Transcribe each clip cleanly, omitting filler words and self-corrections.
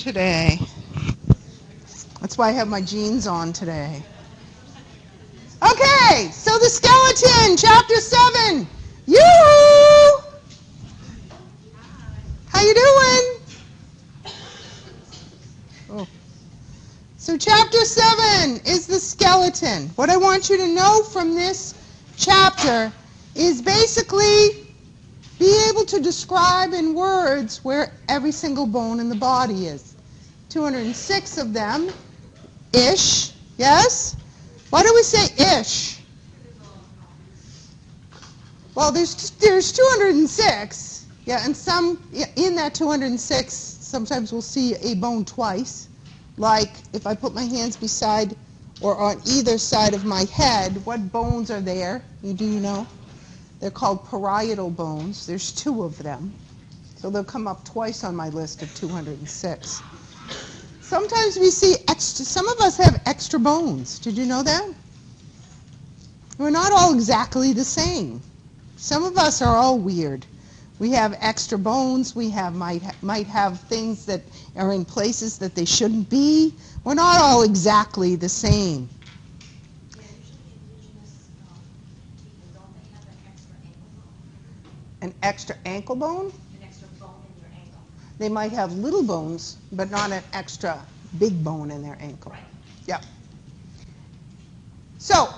today. That's why I have my jeans on today. Okay, so the skeleton, chapter 7. Yoo-hoo! How you doing? Oh. So chapter 7 is the skeleton. What I want you to know from this chapter is basically be able to describe in words where every single bone in the body is. 206 of them, ish, yes? Why do we say ish? Well, there's 206, yeah, and some, in that 206, sometimes we'll see a bone twice. Like if I put my hands beside or on either side of my head, what bones are there? You do know? They're called parietal bones. There's 2 of them. So they'll come up twice on my list of 206. Sometimes we see extra, some of us have extra bones. Did you know that? We're not all exactly the same. Some of us are all weird. We have extra bones. We have might have things that are in places that they shouldn't be. We're not all exactly the same. An extra ankle bone? An extra bone in your ankle. They might have little bones, but not an extra big bone in their ankle. Right. Yep. So,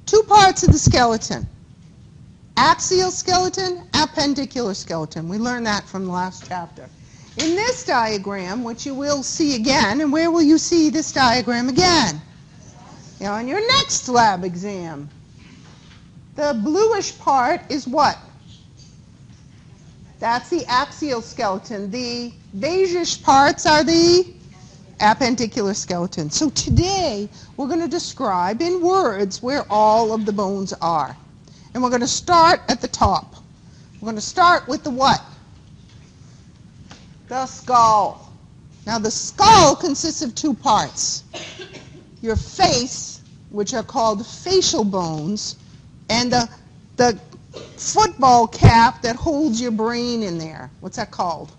2 parts of the skeleton. Axial skeleton, appendicular skeleton. We learned that from the last chapter. In this diagram, which you will see again, and where will you see this diagram again? On your next lab exam. The bluish part is what? That's the axial skeleton. The beigeish parts are the appendicular skeleton. So today, we're going to describe in words where all of the bones are. And we're going to start at the top. We're going to start with the what? The skull. Now the skull consists of 2 parts. Your face, which are called facial bones, and the football cap that holds your brain in there. What's that called?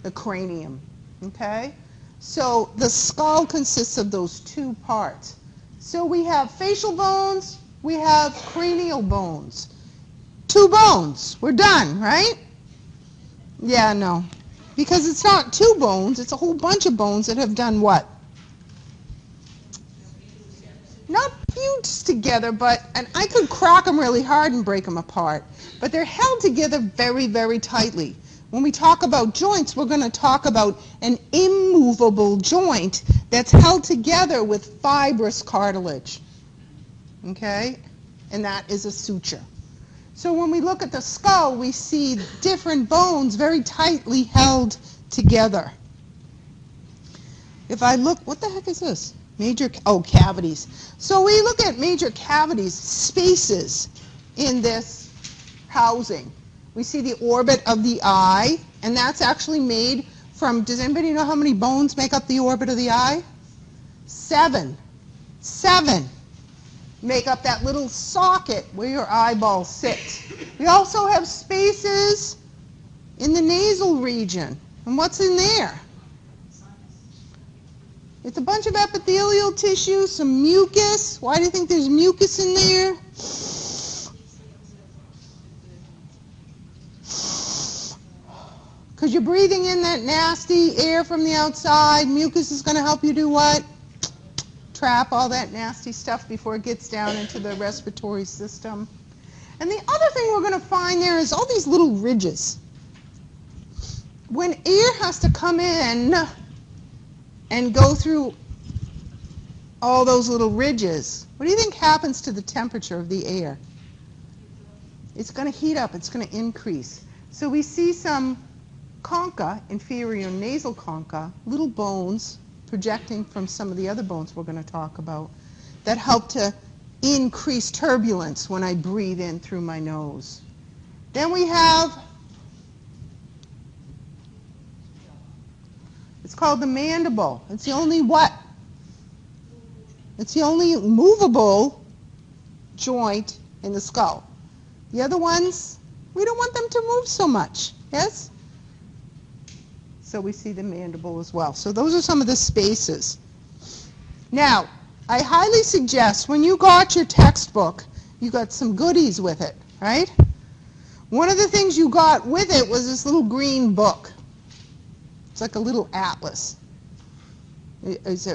The cranium. Okay? So the skull consists of those 2 parts. So we have facial bones, we have cranial bones. 2 bones. We're done, right? Yeah, no. Because it's not 2 bones, it's a whole bunch of bones that have done what? Not fused together, and I could crack them really hard and break them apart. But they're held together very, very tightly. When we talk about joints, we're going to talk about an immovable joint that's held together with fibrous cartilage. Okay? And that is a suture. So when we look at the skull, we see different bones very tightly held together. If I look, what the heck is this? Cavities. So we look at major cavities, spaces in this housing. We see the orbit of the eye, and that's actually made from, does anybody know how many bones make up the orbit of the eye? 7. 7 make up that little socket where your eyeball sits. We also have spaces in the nasal region. And what's in there? It's a bunch of epithelial tissue, some mucus. Why do you think there's mucus in there? Because you're breathing in that nasty air from the outside. Mucus is going to help you do what? Trap all that nasty stuff before it gets down into the respiratory system. And the other thing we're going to find there is all these little ridges. When air has to come in and go through all those little ridges, what do you think happens to the temperature of the air? It's going to heat up. It's going to increase. So we see some concha, inferior nasal concha, little bones projecting from some of the other bones we're going to talk about that help to increase turbulence when I breathe in through my nose. Then we have, it's called the mandible. It's the only what? It's the only movable joint in the skull. The other ones, we don't want them to move so much, yes? So we see the mandible as well. So those are some of the spaces. Now, I highly suggest when you got your textbook, you got some goodies with it, right? One of the things you got with it was this little green book. It's like a little atlas. Does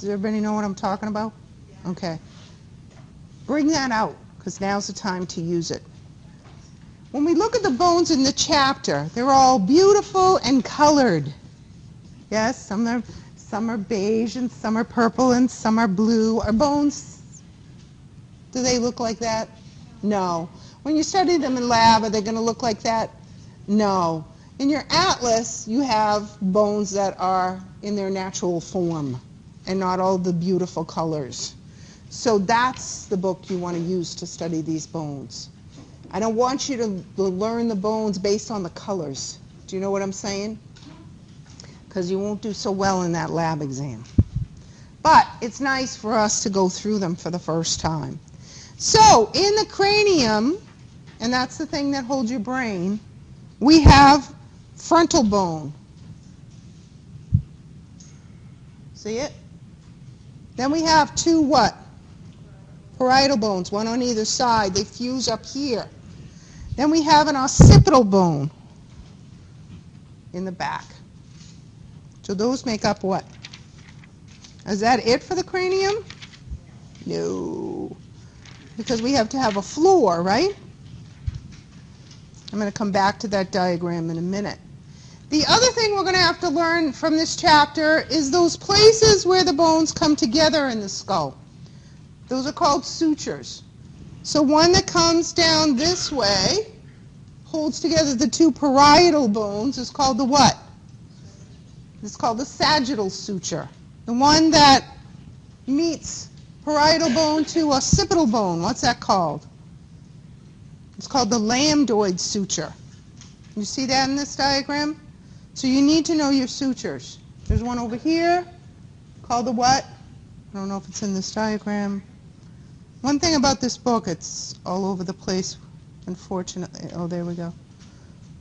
everybody know what I'm talking about? Yeah. Okay. Bring that out, because now's the time to use it. When we look at the bones in the chapter, they're all beautiful and colored. Yes, some are beige and some are purple and some are blue. Are bones, do they look like that? No. When you study them in lab, are they going to look like that? No. In your atlas, you have bones that are in their natural form and not all the beautiful colors. So that's the book you want to use to study these bones. I don't want you to learn the bones based on the colors. Do you know what I'm saying? Because you won't do so well in that lab exam. But it's nice for us to go through them for the first time. So in the cranium, and that's the thing that holds your brain, we have frontal bone. See it? Then we have two what? Parietal bones, one on either side. They fuse up here. Then we have an occipital bone in the back. So those make up what? Is that it for the cranium? No. Because we have to have a floor, right? I'm going to come back to that diagram in a minute. The other thing we're going to have to learn from this chapter is those places where the bones come together in the skull. Those are called sutures. So one that comes down this way, holds together the two parietal bones, is called the what? It's called the sagittal suture. The one that meets parietal bone to occipital bone, what's that called? It's called the lambdoid suture. You see that in this diagram? So you need to know your sutures. There's one over here called the what? I don't know if it's in this diagram. One thing about this book, it's all over the place, unfortunately. Oh, there we go.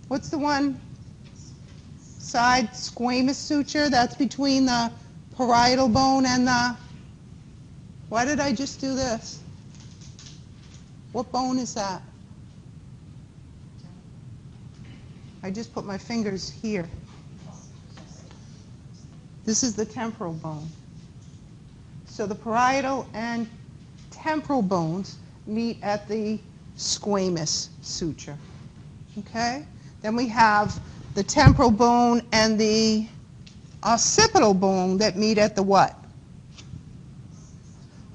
What's the one? Side squamous suture. That's between the parietal bone and the... Why did I just do this? What bone is that? I just put my fingers here. This is the temporal bone. So the parietal and temporal bones meet at the squamous suture. Okay? Then we have the temporal bone and the occipital bone that meet at the what?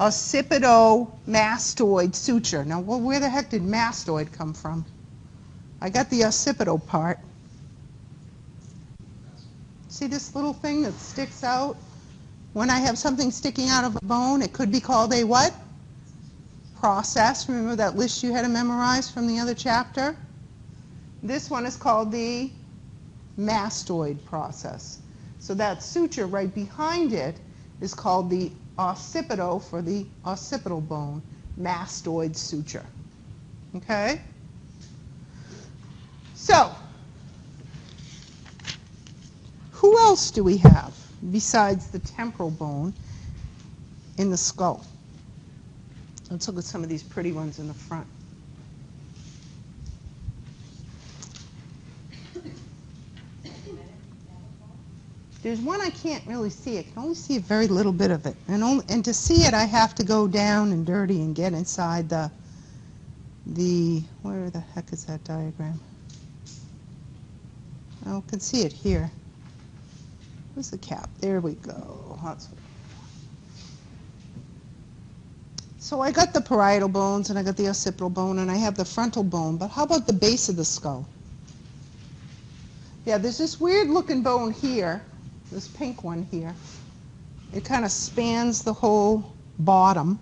Occipito-mastoid suture. Now, where the heck did mastoid come from? I got the occipital part. See this little thing that sticks out? When I have something sticking out of a bone, it could be called a what? Process. Remember that list you had to memorize from the other chapter? This one is called the mastoid process. So that suture right behind it is called the occipito for the occipital bone, mastoid suture. Okay? So, who else do we have besides the temporal bone in the skull? Let's look at some of these pretty ones in the front. There's one I can't really see. I can only see a very little bit of it. And to see it, I have to go down and dirty and get inside the where the heck is that diagram? Oh, I can see it here. Where's the cap? There we go. So I got the parietal bones, and I got the occipital bone, and I have the frontal bone. But how about the base of the skull? Yeah, there's this weird-looking bone here, this pink one here. It kind of spans the whole bottom,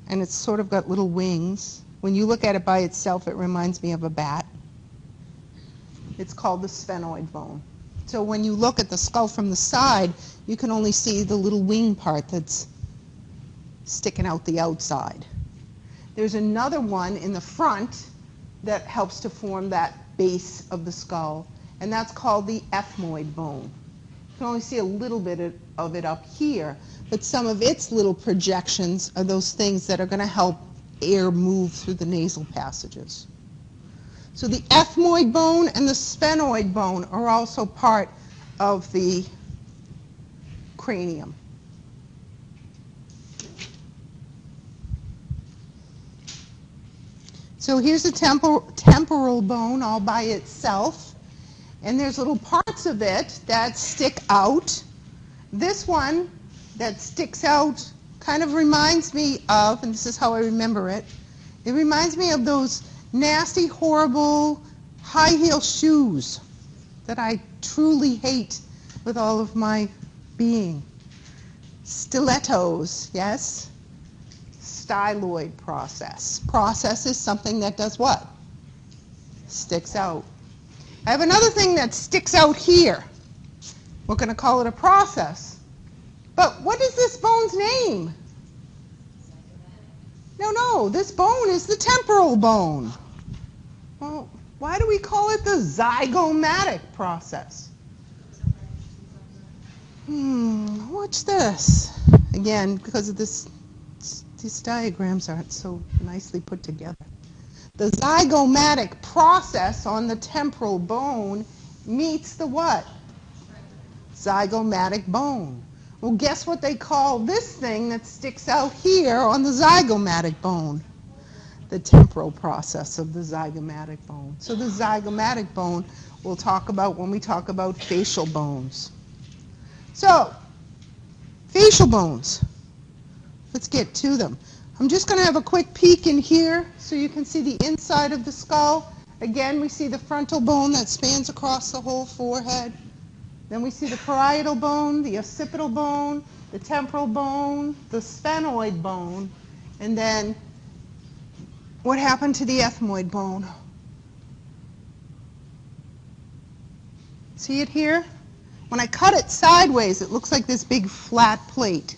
and it's sort of got little wings. When you look at it by itself, it reminds me of a bat. It's called the sphenoid bone. So when you look at the skull from the side, you can only see the little wing part that's sticking out the outside. There's another one in the front that helps to form that base of the skull, and that's called the ethmoid bone. You can only see a little bit of it up here, but some of its little projections are those things that are going to help air move through the nasal passages. So the ethmoid bone and the sphenoid bone are also part of the cranium. So here's a temporal bone all by itself, and there's little parts of it that stick out. This one that sticks out kind of reminds me of, and this is how I remember it, it reminds me of those nasty, horrible high heel shoes that I truly hate with all of my being. Stilettos, yes? Styloid process. Process is something that does what? Sticks out. I have another thing that sticks out here. We're going to call it a process. But what is this bone's name? No, this bone is the temporal bone. Well, why do we call it the zygomatic process? Watch this. Again, because of this, these diagrams aren't so nicely put together. The zygomatic process on the temporal bone meets the what? Zygomatic bone. Well, guess what they call this thing that sticks out here on the zygomatic bone? The temporal process of the zygomatic bone. So the zygomatic bone we'll talk about when we talk about facial bones. So, facial bones. Let's get to them. I'm just going to have a quick peek in here so you can see the inside of the skull. Again, we see the frontal bone that spans across the whole forehead. Then we see the parietal bone, the occipital bone, the temporal bone, the sphenoid bone, and then what happened to the ethmoid bone? See it here? When I cut it sideways, it looks like this big flat plate.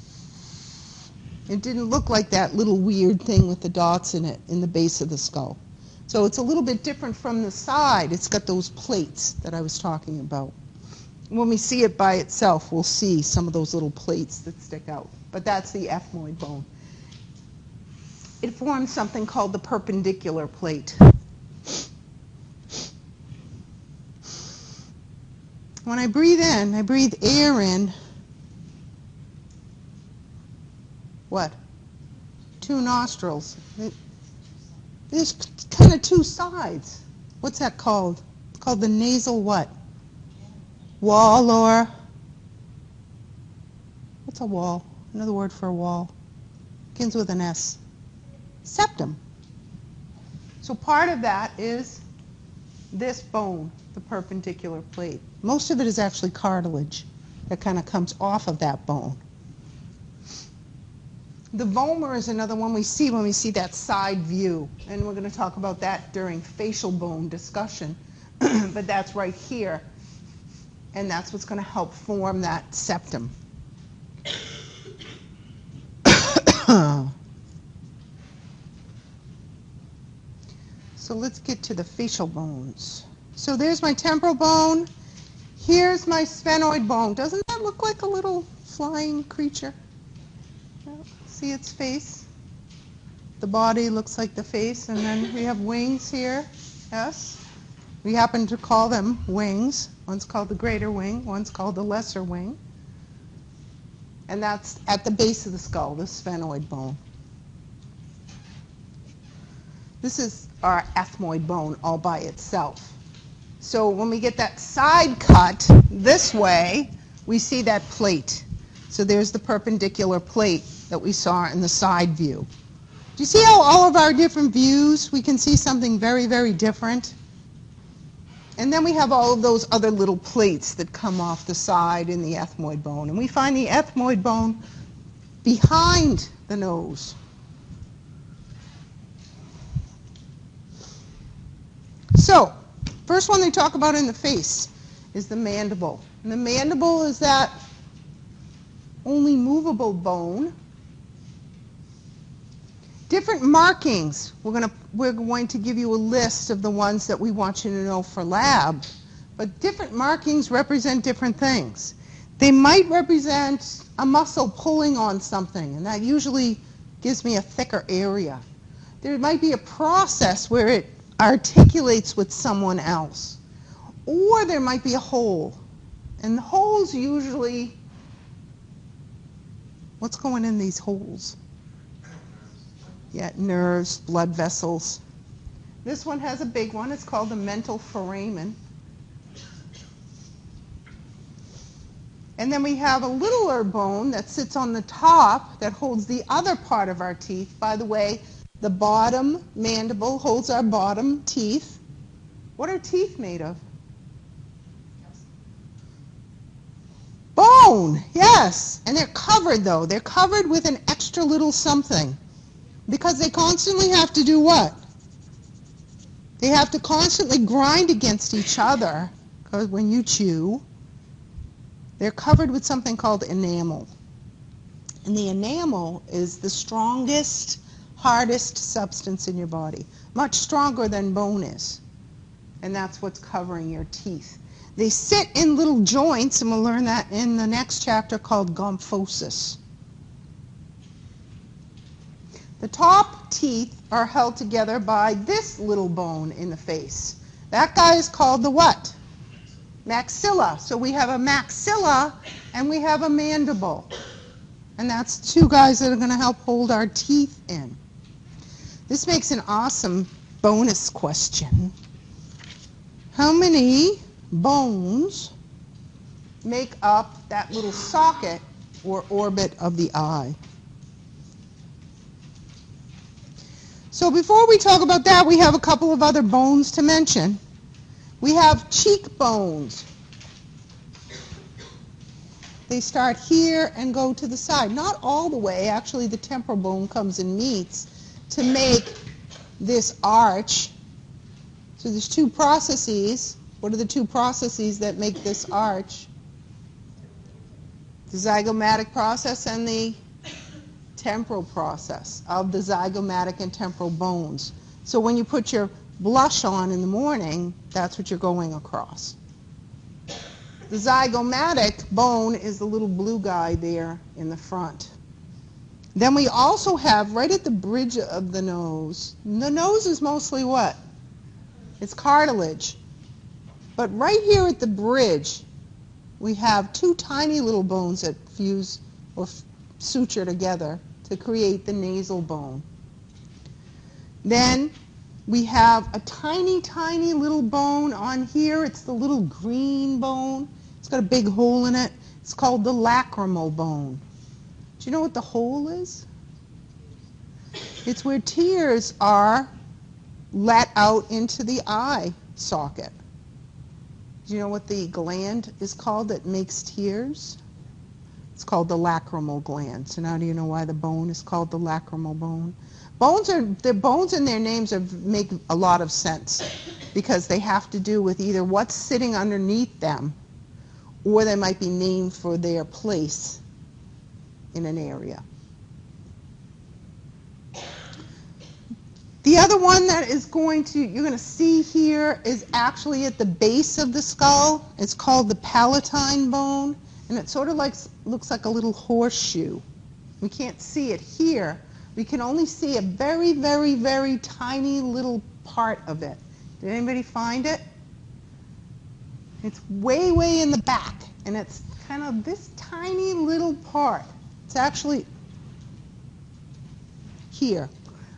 It didn't look like that little weird thing with the dots in it in the base of the skull. So it's a little bit different from the side. It's got those plates that I was talking about. When we see it by itself, we'll see some of those little plates that stick out. But that's the ethmoid bone. It forms something called the perpendicular plate. When I breathe in, I breathe air in. What? Two nostrils. There's kind of two sides. What's that called? It's called the nasal what? Wall, or what's a wall? Another word for a wall. Begins with an S. Septum. So part of that is this bone, the perpendicular plate. Most of it is actually cartilage that kind of comes off of that bone. The vomer is another one we see when we see that side view, and we're going to talk about that during facial bone discussion, but that's right here, and that's what's going to help form that septum. So let's get to the facial bones. So there's my temporal bone. Here's my sphenoid bone. Doesn't that look like a little flying creature? See its face? The body looks like the face, and then we have wings here. Yes? We happen to call them wings. One's called the greater wing, one's called the lesser wing. And that's at the base of the skull, the sphenoid bone. This is our ethmoid bone all by itself. So when we get that side cut this way, we see that plate. So there's the perpendicular plate that we saw in the side view. Do you see how all of our different views, we can see something very, very different? And then we have all of those other little plates that come off the side in the ethmoid bone. And we find the ethmoid bone behind the nose. So, first one they talk about in the face is the mandible. And the mandible is that only movable bone. Different markings. We're going to give you a list of the ones that we want you to know for lab. But different markings represent different things. They might represent a muscle pulling on something, and that usually gives me a thicker area. There might be a process where it articulates with someone else. Or there might be a hole. And the holes usually, what's going in these holes? Yeah, nerves, blood vessels. This one has a big one. It's called the mental foramen. And then we have a littler bone that sits on the top that holds the other part of our teeth. By the way, the bottom mandible holds our bottom teeth. What are teeth made of? Bone, yes. And they're covered, though. They're covered with an extra little something. Because they constantly have to do what? They have to constantly grind against each other. Because when you chew, they're covered with something called enamel. And the enamel is the strongest, hardest substance in your body. Much stronger than bone is. And that's what's covering your teeth. They sit in little joints, and we'll learn that in the next chapter, called gomphosis. The top teeth are held together by this little bone in the face. That guy is called the what? Maxilla. So we have a maxilla and we have a mandible. And that's two guys that are going to help hold our teeth in. This makes an awesome bonus question. How many bones make up that little socket or orbit of the eye? So before we talk about that, we have a couple of other bones to mention. We have cheekbones. They start here and go to the side. Not all the way. Actually, the temporal bone comes and meets to make this arch. So there's two processes. What are the two processes that make this arch? The zygomatic process and the temporal process of the zygomatic and temporal bones. So when you put your blush on in the morning, that's what you're going across. The zygomatic bone is the little blue guy there in the front. Then we also have right at the bridge of the nose is mostly what? It's cartilage. But right here at the bridge, we have two tiny little bones that fuse or suture together to create the nasal bone. Then we have a tiny, tiny little bone on here. It's the little green bone. It's got a big hole in it. It's called the lacrimal bone. Do you know what the hole is? It's where tears are let out into the eye socket. Do you know what the gland is called that makes tears? It's called the lacrimal gland. So now do you know why the bone is called the lacrimal bone? Bones and their names make a lot of sense because they have to do with either what's sitting underneath them or they might be named for their place in an area. The other one that is you're going to see here is actually at the base of the skull. It's called the Palatine Bone, and it sort of looks like a little horseshoe. We can't see it here. We can only see a very, very, very tiny little part of it. Did anybody find it? It's way, way in the back, and it's kind of this tiny little part. It's actually here.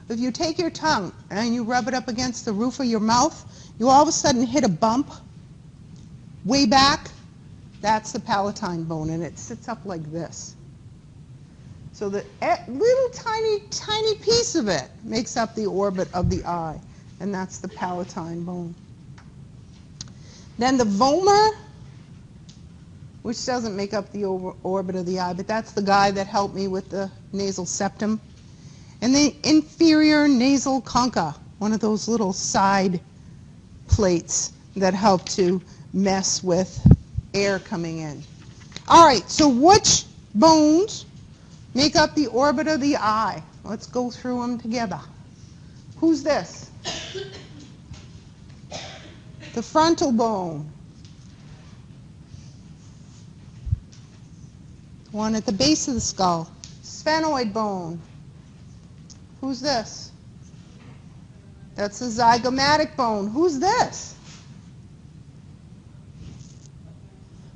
If you take your tongue and you rub it up against the roof of your mouth, you all of a sudden hit a bump way back. That's the Palatine Bone, and it sits up like this. So the little tiny, tiny piece of it makes up the orbit of the eye, and that's the Palatine Bone. Then the vomer, which doesn't make up the orbit of the eye, but that's the guy that helped me with the nasal septum. And the inferior nasal concha, one of those little side plates that help to mess with air coming in. All right, so which bones make up the orbit of the eye? Let's go through them together. Who's this? The frontal bone. One at the base of the skull. Sphenoid bone. Who's this? That's the zygomatic bone. Who's this?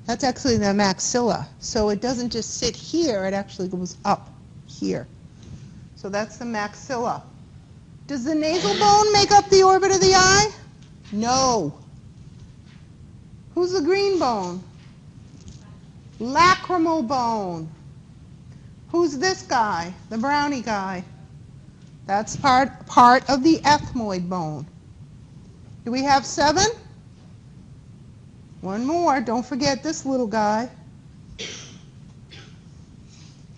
That's actually the maxilla. So it doesn't just sit here, it actually goes up here. So that's the maxilla. Does the nasal bone make up the orbit of the eye? No. Who's the green bone? Lacrimal bone. Who's this guy? The brownie guy. That's part of the ethmoid bone. Do we have 7? One more. Don't forget this little guy.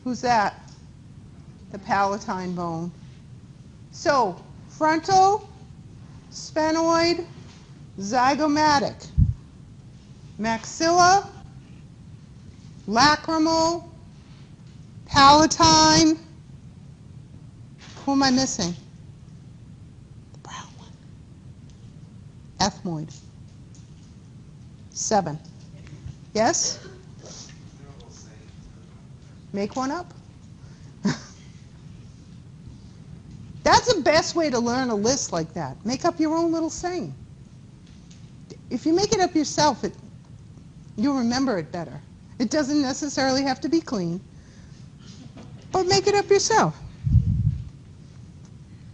Who's that? The palatine bone. So, frontal, sphenoid, zygomatic, maxilla, lacrimal, palatine. Who am I missing? The brown one. Ethmoid. 7. Yes? Make one up. That's the best way to learn a list like that. Make up your own little saying. If you make it up yourself, you'll remember it better. It doesn't necessarily have to be clean, but make it up yourself.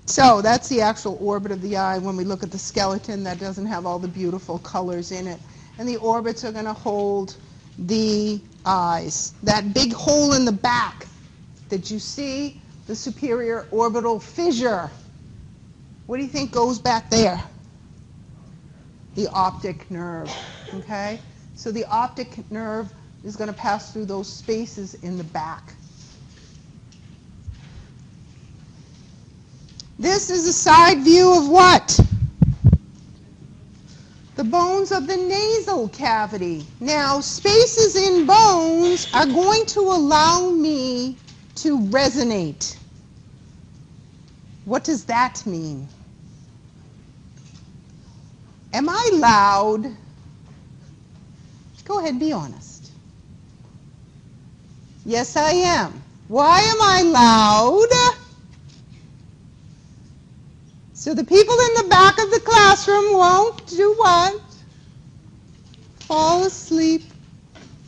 So that's the actual orbit of the eye. When we look at the skeleton, that doesn't have all the beautiful colors in it. And the orbits are going to hold the eyes. That big hole in the back that you see, the superior orbital fissure. What do you think goes back there? The optic nerve. Okay? So the optic nerve is going to pass through those spaces in the back. This is a side view of what? The bones of the nasal cavity. Now, spaces in bones are going to allow me to resonate. What does that mean? Am I loud? Go ahead, be honest. Yes, I am. Why am I loud? So the people in the back of the classroom won't do what? Fall asleep.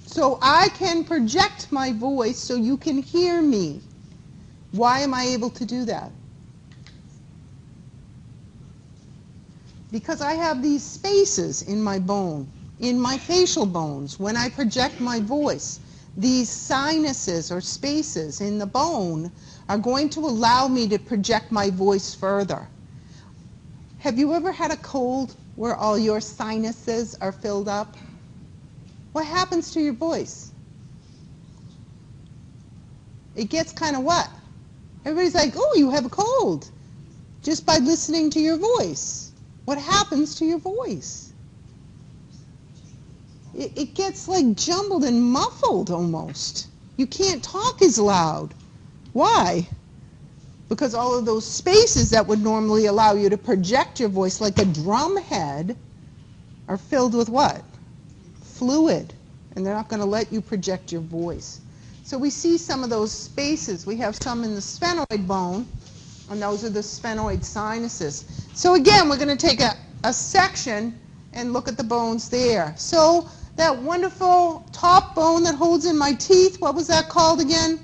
So I can project my voice so you can hear me. Why am I able to do that? Because I have these spaces in my bone, in my facial bones. When I project my voice, these sinuses or spaces in the bone are going to allow me to project my voice further. Have you ever had a cold where all your sinuses are filled up? What happens to your voice? It gets kind of what? Everybody's like, oh, you have a cold, just by listening to your voice. What happens to your voice? It gets like jumbled and muffled almost. You can't talk as loud. Why? Because all of those spaces that would normally allow you to project your voice like a drum head are filled with what? Fluid. And they're not going to let you project your voice. So we see some of those spaces. We have some in the sphenoid bone, and those are the sphenoid sinuses. So again, we're going to take a section and look at the bones there. So that wonderful top bone that holds in my teeth, what was that called again?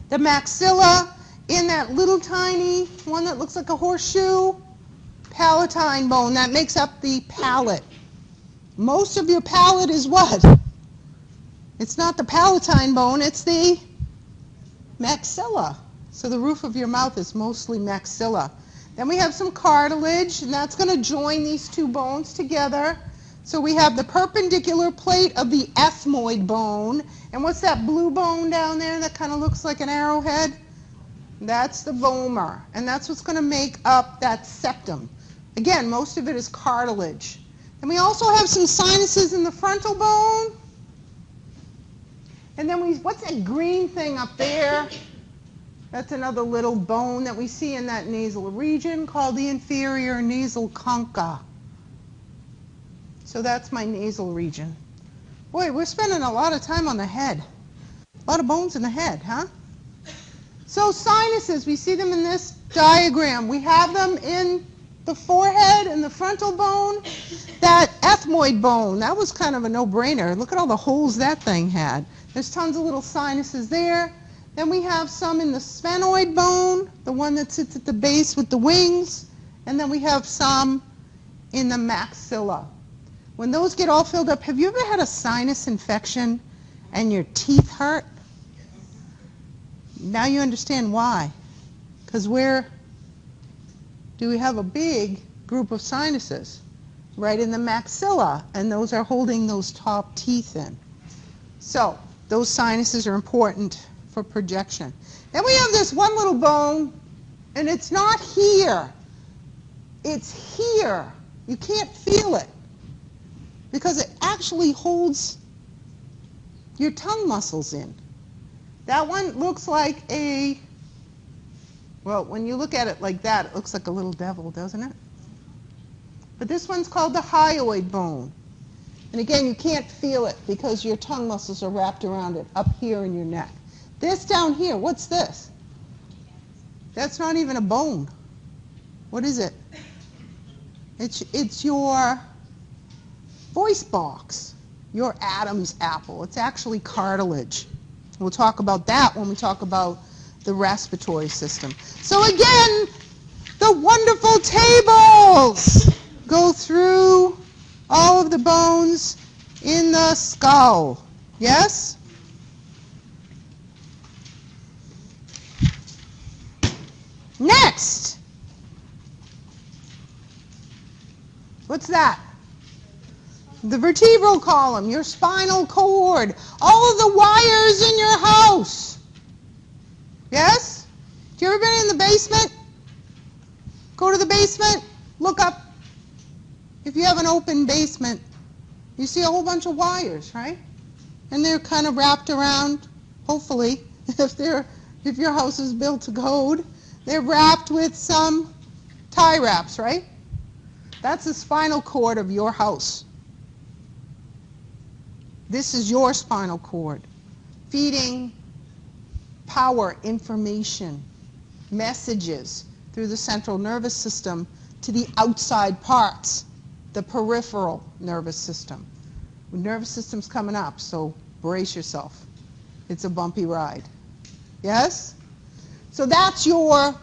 The maxilla. In that little tiny one that looks like a horseshoe, palatine bone, that makes up the palate. Most of your palate is what? It's not the palatine bone, it's the maxilla. So the roof of your mouth is mostly maxilla. Then we have some cartilage, and that's going to join these two bones together. So we have the perpendicular plate of the ethmoid bone. And what's that blue bone down there that kind of looks like an arrowhead? That's the vomer, and that's what's going to make up that septum. Again, most of it is cartilage. And we also have some sinuses in the frontal bone. And then what's that green thing up there? That's another little bone that we see in that nasal region called the inferior nasal concha. So that's my nasal region. Boy, we're spending a lot of time on the head. A lot of bones in the head, huh? So sinuses, we see them in this diagram. We have them in the forehead and the frontal bone. That ethmoid bone, that was kind of a no-brainer. Look at all the holes that thing had. There's tons of little sinuses there. Then we have some in the sphenoid bone, the one that sits at the base with the wings. And then we have some in the maxilla. When those get all filled up, have you ever had a sinus infection and your teeth hurt? Now you understand why. Because where do we have a big group of sinuses? Right in the maxilla, and those are holding those top teeth in. So those sinuses are important for projection. Then we have this one little bone, and it's not here. It's here. You can't feel it because it actually holds your tongue muscles in. That one looks like a, well, when you look at it like that, it looks like a little devil, doesn't it? But this one's called the hyoid bone. And again, you can't feel it because your tongue muscles are wrapped around it up here in your neck. This down here, what's this? That's not even a bone. What is it? It's your voice box, your Adam's apple. It's actually cartilage. We'll talk about that when we talk about the respiratory system. So again, the wonderful tables go through all of the bones in the skull. Yes? Next. What's that? The vertebral column, your spinal cord, all of the wires in your house. Yes? Have you ever been in the basement? Go to the basement, look up. If you have an open basement, you see a whole bunch of wires, right? And they're kind of wrapped around, hopefully, if your house is built to code, they're wrapped with some tie wraps, right? That's the spinal cord of your house. This is your spinal cord, feeding power, information, messages through the central nervous system to the outside parts, the peripheral nervous system. The nervous system's coming up, so brace yourself. It's a bumpy ride. Yes? So that's your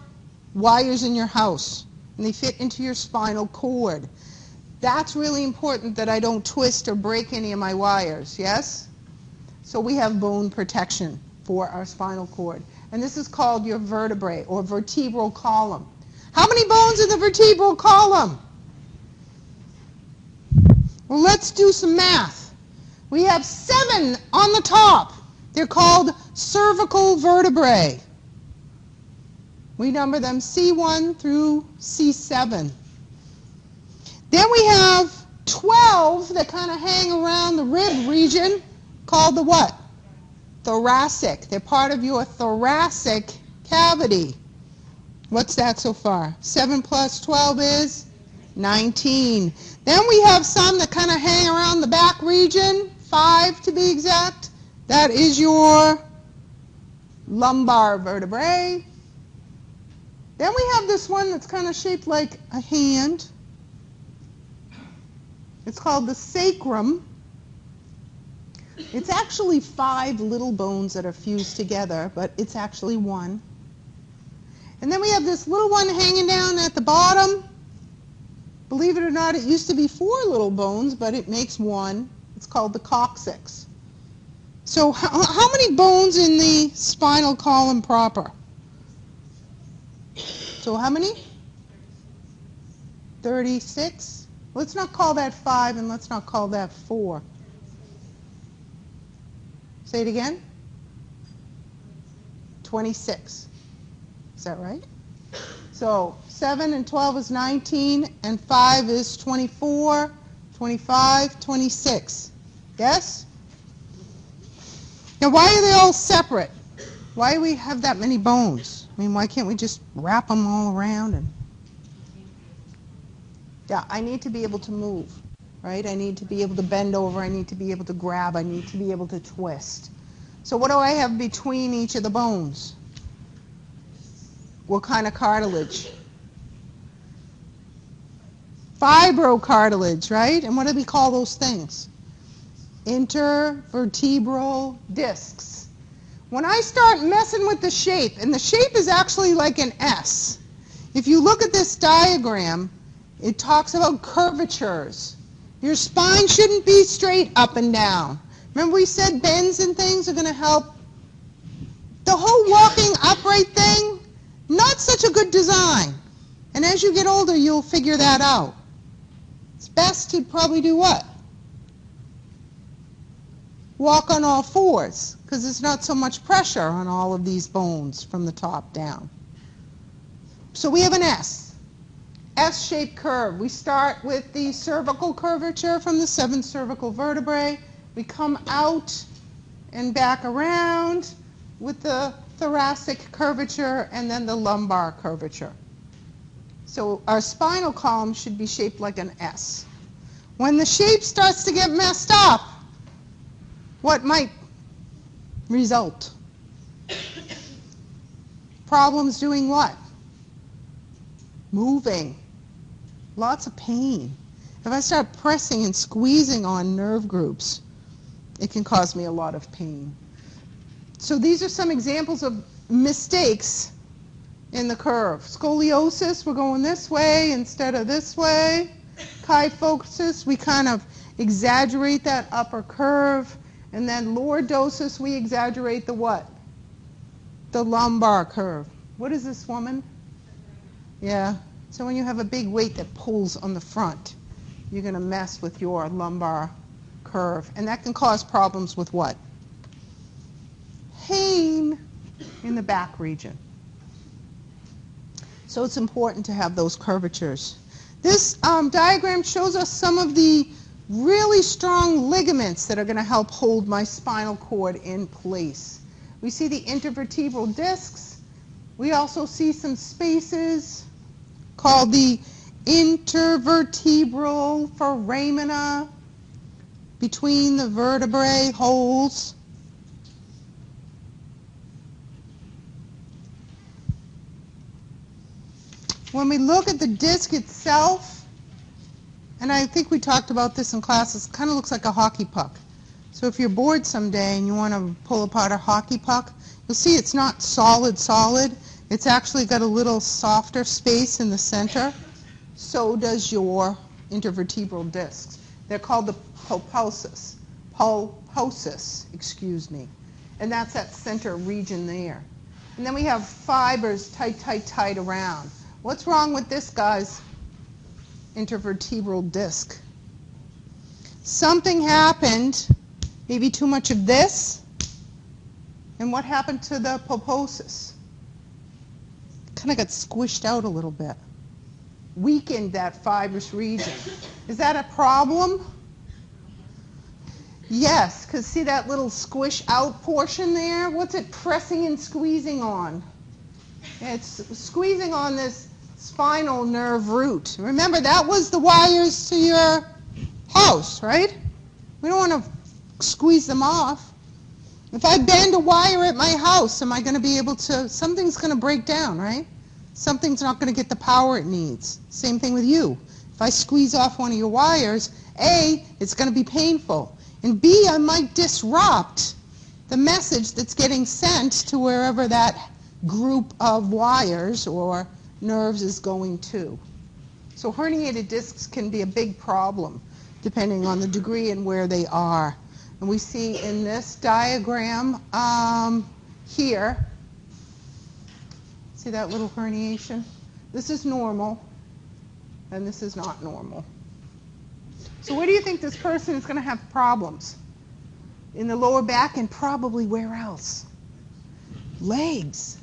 wires in your house, and they fit into your spinal cord. That's really important that I don't twist or break any of my wires, yes? So we have bone protection for our spinal cord. And this is called your vertebrae or vertebral column. How many bones in the vertebral column? Well, let's do some math. We have 7 on the top. They're called cervical vertebrae. We number them C1 through C7. Then we have 12 that kind of hang around the rib region called the what? Thoracic. They're part of your thoracic cavity. What's that so far? 7 plus 12 is 19. Then we have some that kind of hang around the back region, 5 to be exact. That is your lumbar vertebrae. Then we have this one that's kind of shaped like a hand. It's called the sacrum. It's actually 5 little bones that are fused together, but it's actually one. And then we have this little one hanging down at the bottom. Believe it or not, it used to be 4 little bones, but it makes one. It's called the coccyx. So how many bones in the spinal column proper? So how many? 36? Let's not call that 5 and let's not call that 4. Say it again. 26. Is that right? So 7 and 12 is 19 and 5 is 24, 25, 26. Yes? Now why are they all separate? Why do we have that many bones? I mean, why can't we just wrap them all around? And yeah, I need to be able to move, right? I need to be able to bend over. I need to be able to grab. I need to be able to twist. So what do I have between each of the bones? What kind of cartilage? Fibrocartilage, right? And what do we call those things? Intervertebral discs. When I start messing with the shape, and the shape is actually like an S. If you look at this diagram, it talks about curvatures. Your spine shouldn't be straight up and down. Remember we said bends and things are going to help? The whole walking upright thing, not such a good design. And as you get older, you'll figure that out. It's best to probably do what? Walk on all fours, because there's not so much pressure on all of these bones from the top down. So we have an S. S-shaped curve. We start with the cervical curvature from the 7 cervical vertebrae. We come out and back around with the thoracic curvature and then the lumbar curvature. So our spinal column should be shaped like an S. When the shape starts to get messed up, what might result? Problems doing what? Moving. Lots of pain. If I start pressing and squeezing on nerve groups, it can cause me a lot of pain. So these are some examples of mistakes in the curve. Scoliosis, we're going this way instead of this way. Kyphosis, we kind of exaggerate that upper curve. And then lordosis, we exaggerate the what? The lumbar curve. What is this, woman? Yeah. So when you have a big weight that pulls on the front, you're going to mess with your lumbar curve. And that can cause problems with what? Pain in the back region. So it's important to have those curvatures. This diagram shows us some of the really strong ligaments that are going to help hold my spinal cord in place. We see the intervertebral discs. We also see some spaces called the intervertebral foramina between the vertebrae holes. When we look at the disc itself, and I think we talked about this in classes, it kind of looks like a hockey puck. So if you're bored someday and you want to pull apart a hockey puck, you'll see it's not solid. It's actually got a little softer space in the center. So does your intervertebral discs. They're called the pulposus. Excuse me. And that's that center region there. And then we have fibers tight around. What's wrong with this guy's intervertebral disc? Something happened, maybe too much of this, and what happened to the pulposus? Kind of got squished out a little bit, weakened that fibrous region. Is that a problem? Yes, because see that little squish out portion there? What's it pressing and squeezing on? It's squeezing on this spinal nerve root. Remember, that was the wires to your house, right? We don't want to squeeze them off. If I bend a wire at my house, am I going to be able to, something's going to break down, right? Something's not going to get the power it needs. Same thing with you. If I squeeze off one of your wires, A, it's going to be painful. And B, I might disrupt the message that's getting sent to wherever that group of wires or nerves is going to. So herniated discs can be a big problem depending on the degree and where they are. And we see in this diagram here, see that little herniation? This is normal, and this is not normal. So where do you think this person is going to have problems? In the lower back, and probably where else? Legs.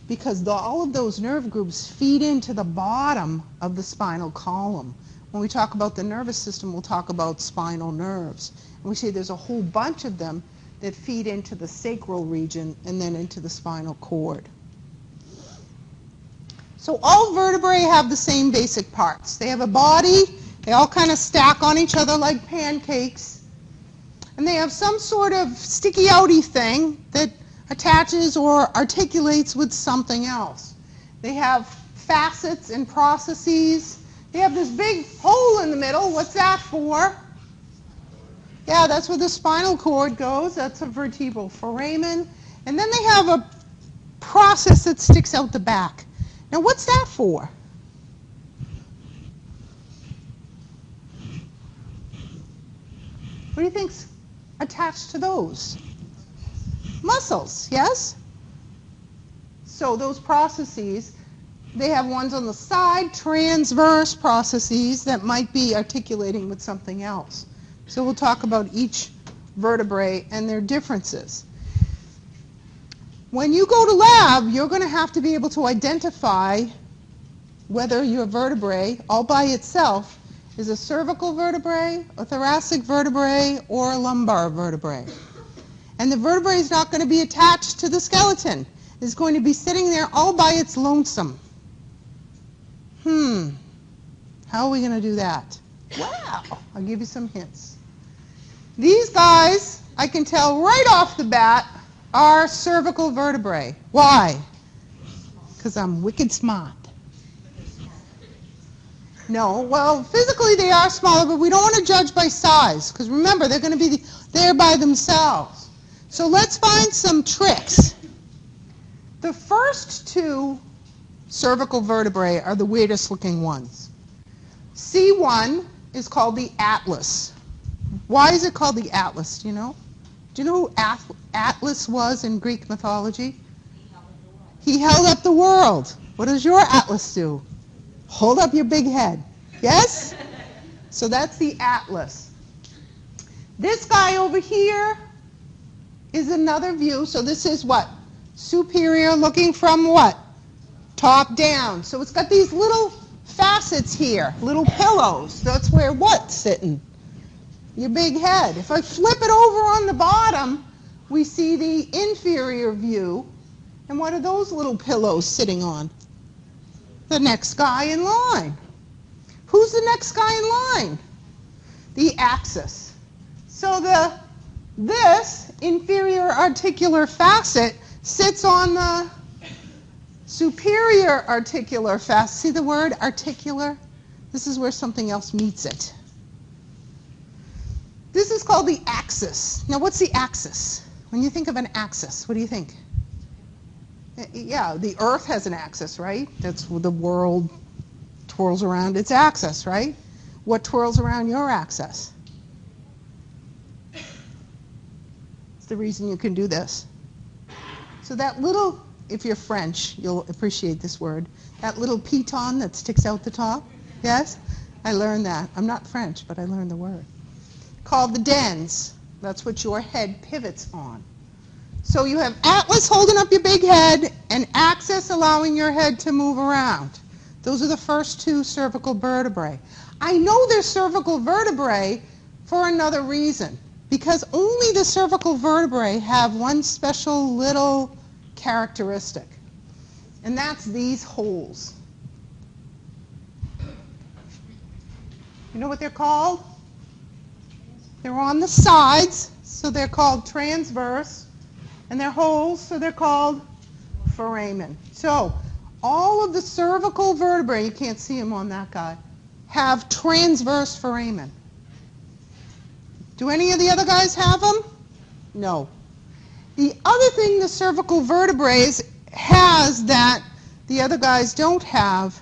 Because all of those nerve groups feed into the bottom of the spinal column. When we talk about the nervous system, we'll talk about spinal nerves. And we say there's a whole bunch of them that feed into the sacral region and then into the spinal cord. So all vertebrae have the same basic parts. They have a body. They all kind of stack on each other like pancakes. And they have some sort of sticky outy thing that attaches or articulates with something else. They have facets and processes. They have this big hole in the middle. What's that for? Yeah, that's where the spinal cord goes. That's a vertebral foramen. And then they have a process that sticks out the back. Now, what's that for? What do you think's attached to those? Muscles, yes? So those processes, they have ones on the side, transverse processes that might be articulating with something else. So we'll talk about each vertebrae and their differences. When you go to lab, you're going to have to be able to identify whether your vertebrae, all by itself, is a cervical vertebrae, a thoracic vertebrae, or a lumbar vertebrae. And the vertebrae is not going to be attached to the skeleton. It's going to be sitting there all by its lonesome. How are we going to do that? Well, I'll give you some hints. These guys, I can tell right off the bat, are cervical vertebrae. Why? Because I'm wicked smart. No, well, physically they are smaller, but we don't want to judge by size, because remember, they're going to be there by themselves. So let's find some tricks. The first two cervical vertebrae are the weirdest looking ones. C1 is called the atlas. Why is it called the atlas? Do you know? Do you know who Atlas was in Greek mythology? He held up the world. What does your atlas do? Hold up your big head. Yes? So that's the atlas. This guy over here is another view. So this is what? Superior looking from what? Top down. So it's got these little facets here, little pillows. That's where what's sitting? Your big head. If I flip it over on the bottom, we see the inferior view. And what are those little pillows sitting on? The next guy in line. Who's the next guy in line? The axis. So this inferior articular facet sits on the superior articular facet. See the word articular? This is where something else meets it. This is called the axis. Now, what's the axis? When you think of an axis, what do you think? Yeah, the Earth has an axis, right? That's what the world twirls around its axis, right? What twirls around your axis? It's the reason you can do this. So that little, if you're French, you'll appreciate this word, that little piton that sticks out the top, yes? I learned that. I'm not French, but I learned the word. Called the dens. That's what your head pivots on. So you have atlas holding up your big head and axis allowing your head to move around. Those are the first two cervical vertebrae. I know they're cervical vertebrae for another reason, because only the cervical vertebrae have one special little characteristic, and that's these holes. You know what they're called? They're on the sides, so they're called transverse, and they're holes, so they're called foramen. So all of the cervical vertebrae, you can't see them on that guy, have transverse foramen. Do any of the other guys have them? No. The other thing the cervical vertebrae has that the other guys don't have,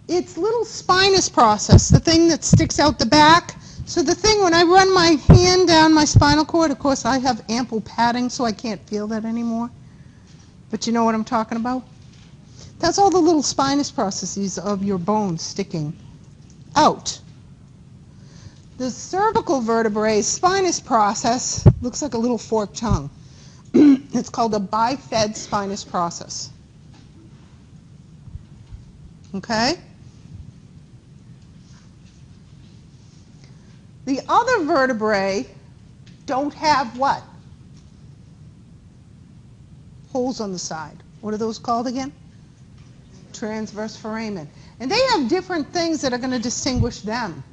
it's little spinous process, the thing that sticks out the back. So the thing, when I run my hand down my spinal cord, of course I have ample padding so I can't feel that anymore. But you know what I'm talking about? That's all the little spinous processes of your bones sticking out. The cervical vertebrae spinous process looks like a little forked tongue. It's called a bifid spinous process. Okay? The other vertebrae don't have what? Holes on the side. What are those called again? Transverse foramen. And they have different things that are going to distinguish them.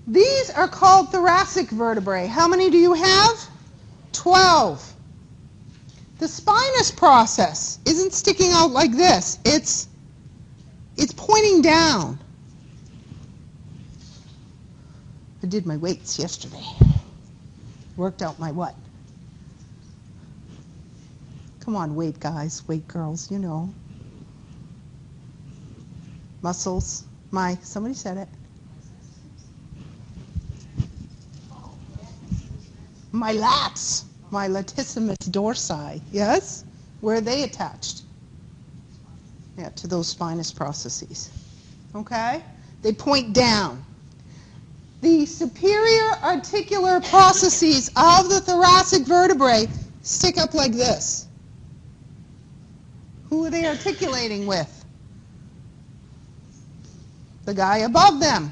These are called thoracic vertebrae. How many do you have? 12. The spinous process isn't sticking out like this. It's pointing down. I did my weights yesterday. Worked out my what? Come on, weight guys, weight girls, you know. Muscles. Somebody said it. My lats, my latissimus dorsi, yes? Where are they attached? Yeah, to those spinous processes. Okay? They point down. The superior articular processes of the thoracic vertebrae stick up like this. Who are they articulating with? The guy above them.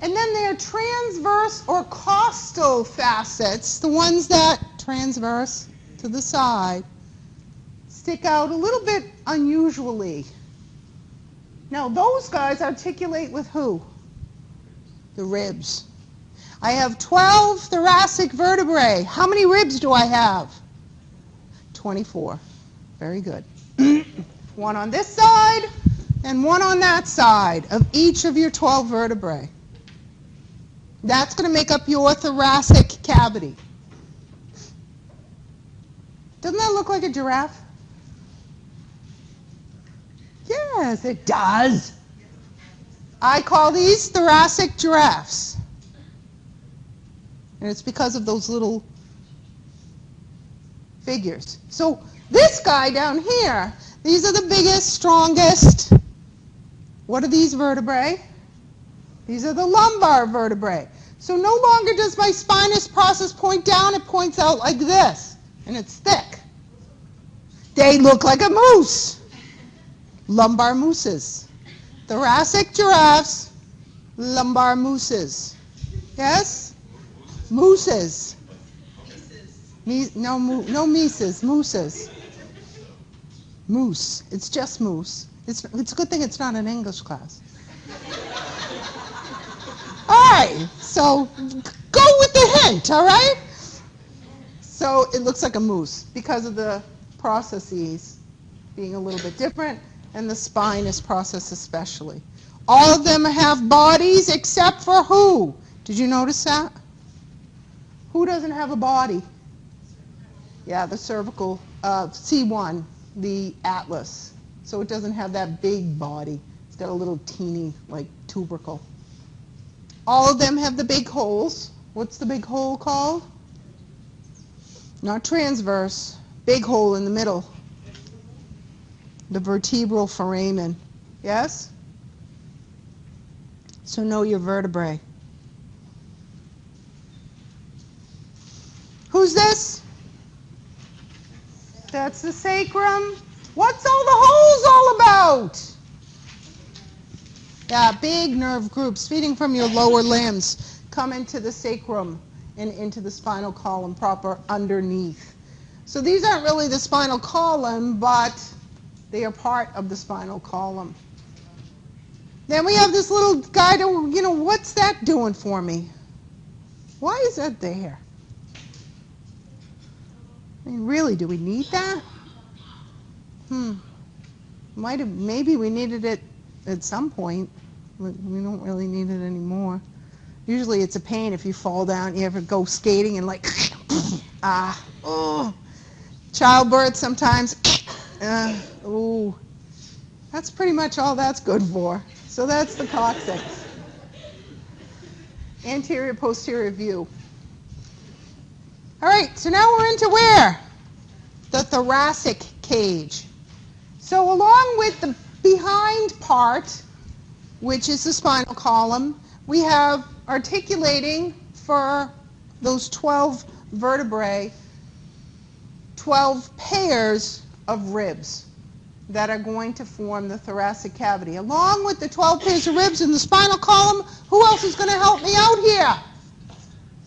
And then their transverse or costal facets, the ones that transverse to the side, stick out a little bit unusually. Now those guys articulate with who? The ribs. I have 12 thoracic vertebrae. How many ribs do I have? 24. Very good. One on this side and one on that side of each of your 12 vertebrae. That's going to make up your thoracic cavity. Doesn't that look like a giraffe? Yes, it does. I call these thoracic giraffes. And it's because of those little figures. So this guy down here, these are the biggest, strongest. What are these vertebrae? These are the lumbar vertebrae. So no longer does my spinous process point down, it points out like this. And it's thick. They look like a moose. Lumbar mooses. Thoracic giraffes, lumbar mooses. Yes? Mooses. No mises, mooses. Moose. It's just moose. It's a good thing it's not an English class. All right, so go with the hint, all right? So it looks like a moose because of the processes being a little bit different, and the spinous process especially. All of them have bodies except for who? Did you notice that? Who doesn't have a body? Yeah, the cervical, C1, the atlas. So it doesn't have that big body. It's got a little teeny, like, tubercle. All of them have the big holes. What's the big hole called? Not transverse. Big hole in the middle. The vertebral foramen. Yes? So know your vertebrae. Who's this? That's the sacrum. What's all the holes all about? Yeah, big nerve groups feeding from your lower limbs come into the sacrum and into the spinal column proper underneath. So these aren't really the spinal column, but they are part of the spinal column. Then we have this little guy, what's that doing for me? Why is that there? I mean, really, do we need that? Maybe we needed it at some point. We don't really need it anymore. Usually it's a pain if you fall down. You ever go skating and like, childbirth sometimes. That's pretty much all that's good for. So that's the coccyx. Anterior, posterior view. All right, so now we're into where? The thoracic cage. So along with the behind part, which is the spinal column, we have articulating for those 12 vertebrae, 12 pairs of ribs that are going to form the thoracic cavity. Along with the 12 pairs of ribs in the spinal column, who else is going to help me out here?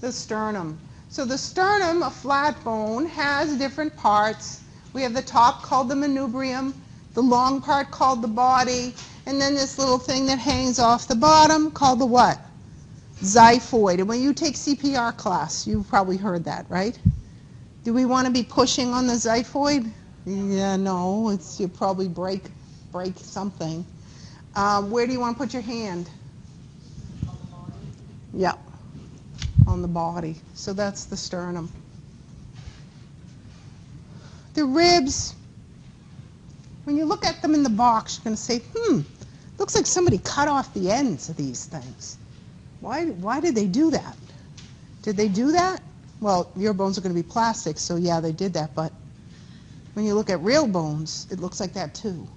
The sternum. So the sternum, a flat bone, has different parts. We have the top called the manubrium, the long part called the body, and then this little thing that hangs off the bottom called the what? Xiphoid. And when you take CPR class, you've probably heard that, right? Do we want to be pushing on the xiphoid? Yeah, no, it's you probably break something. Where do you want to put your hand? On the body. Yeah, on the body. So that's the sternum. The ribs, when you look at them in the box, you're going to say, looks like somebody cut off the ends of these things. Why did they do that? Did they do that? Well, your bones are going to be plastic, so yeah, they did that, but when you look at real bones, it looks like that too.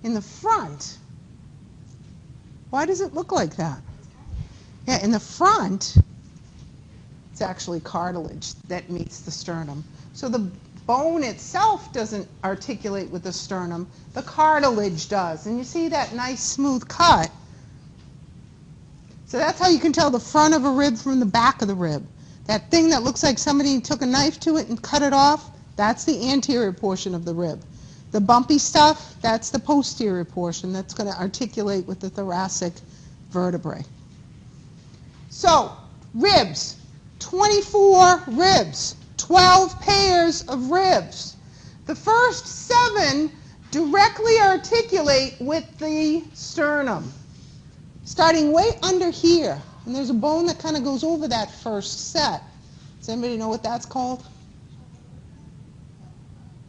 In the front, why does it look like that? Yeah, in the front, it's actually cartilage that meets the sternum. So the bone itself doesn't articulate with the sternum, the cartilage does. And you see that nice smooth cut. So that's how you can tell the front of a rib from the back of the rib. That thing that looks like somebody took a knife to it and cut it off, that's the anterior portion of the rib. The bumpy stuff, that's the posterior portion that's going to articulate with the thoracic vertebrae. So, ribs, 24 ribs, 12 pairs of ribs. The first 7 directly articulate with the sternum, starting way under here. And there's a bone that kind of goes over that first set. Does anybody know what that's called?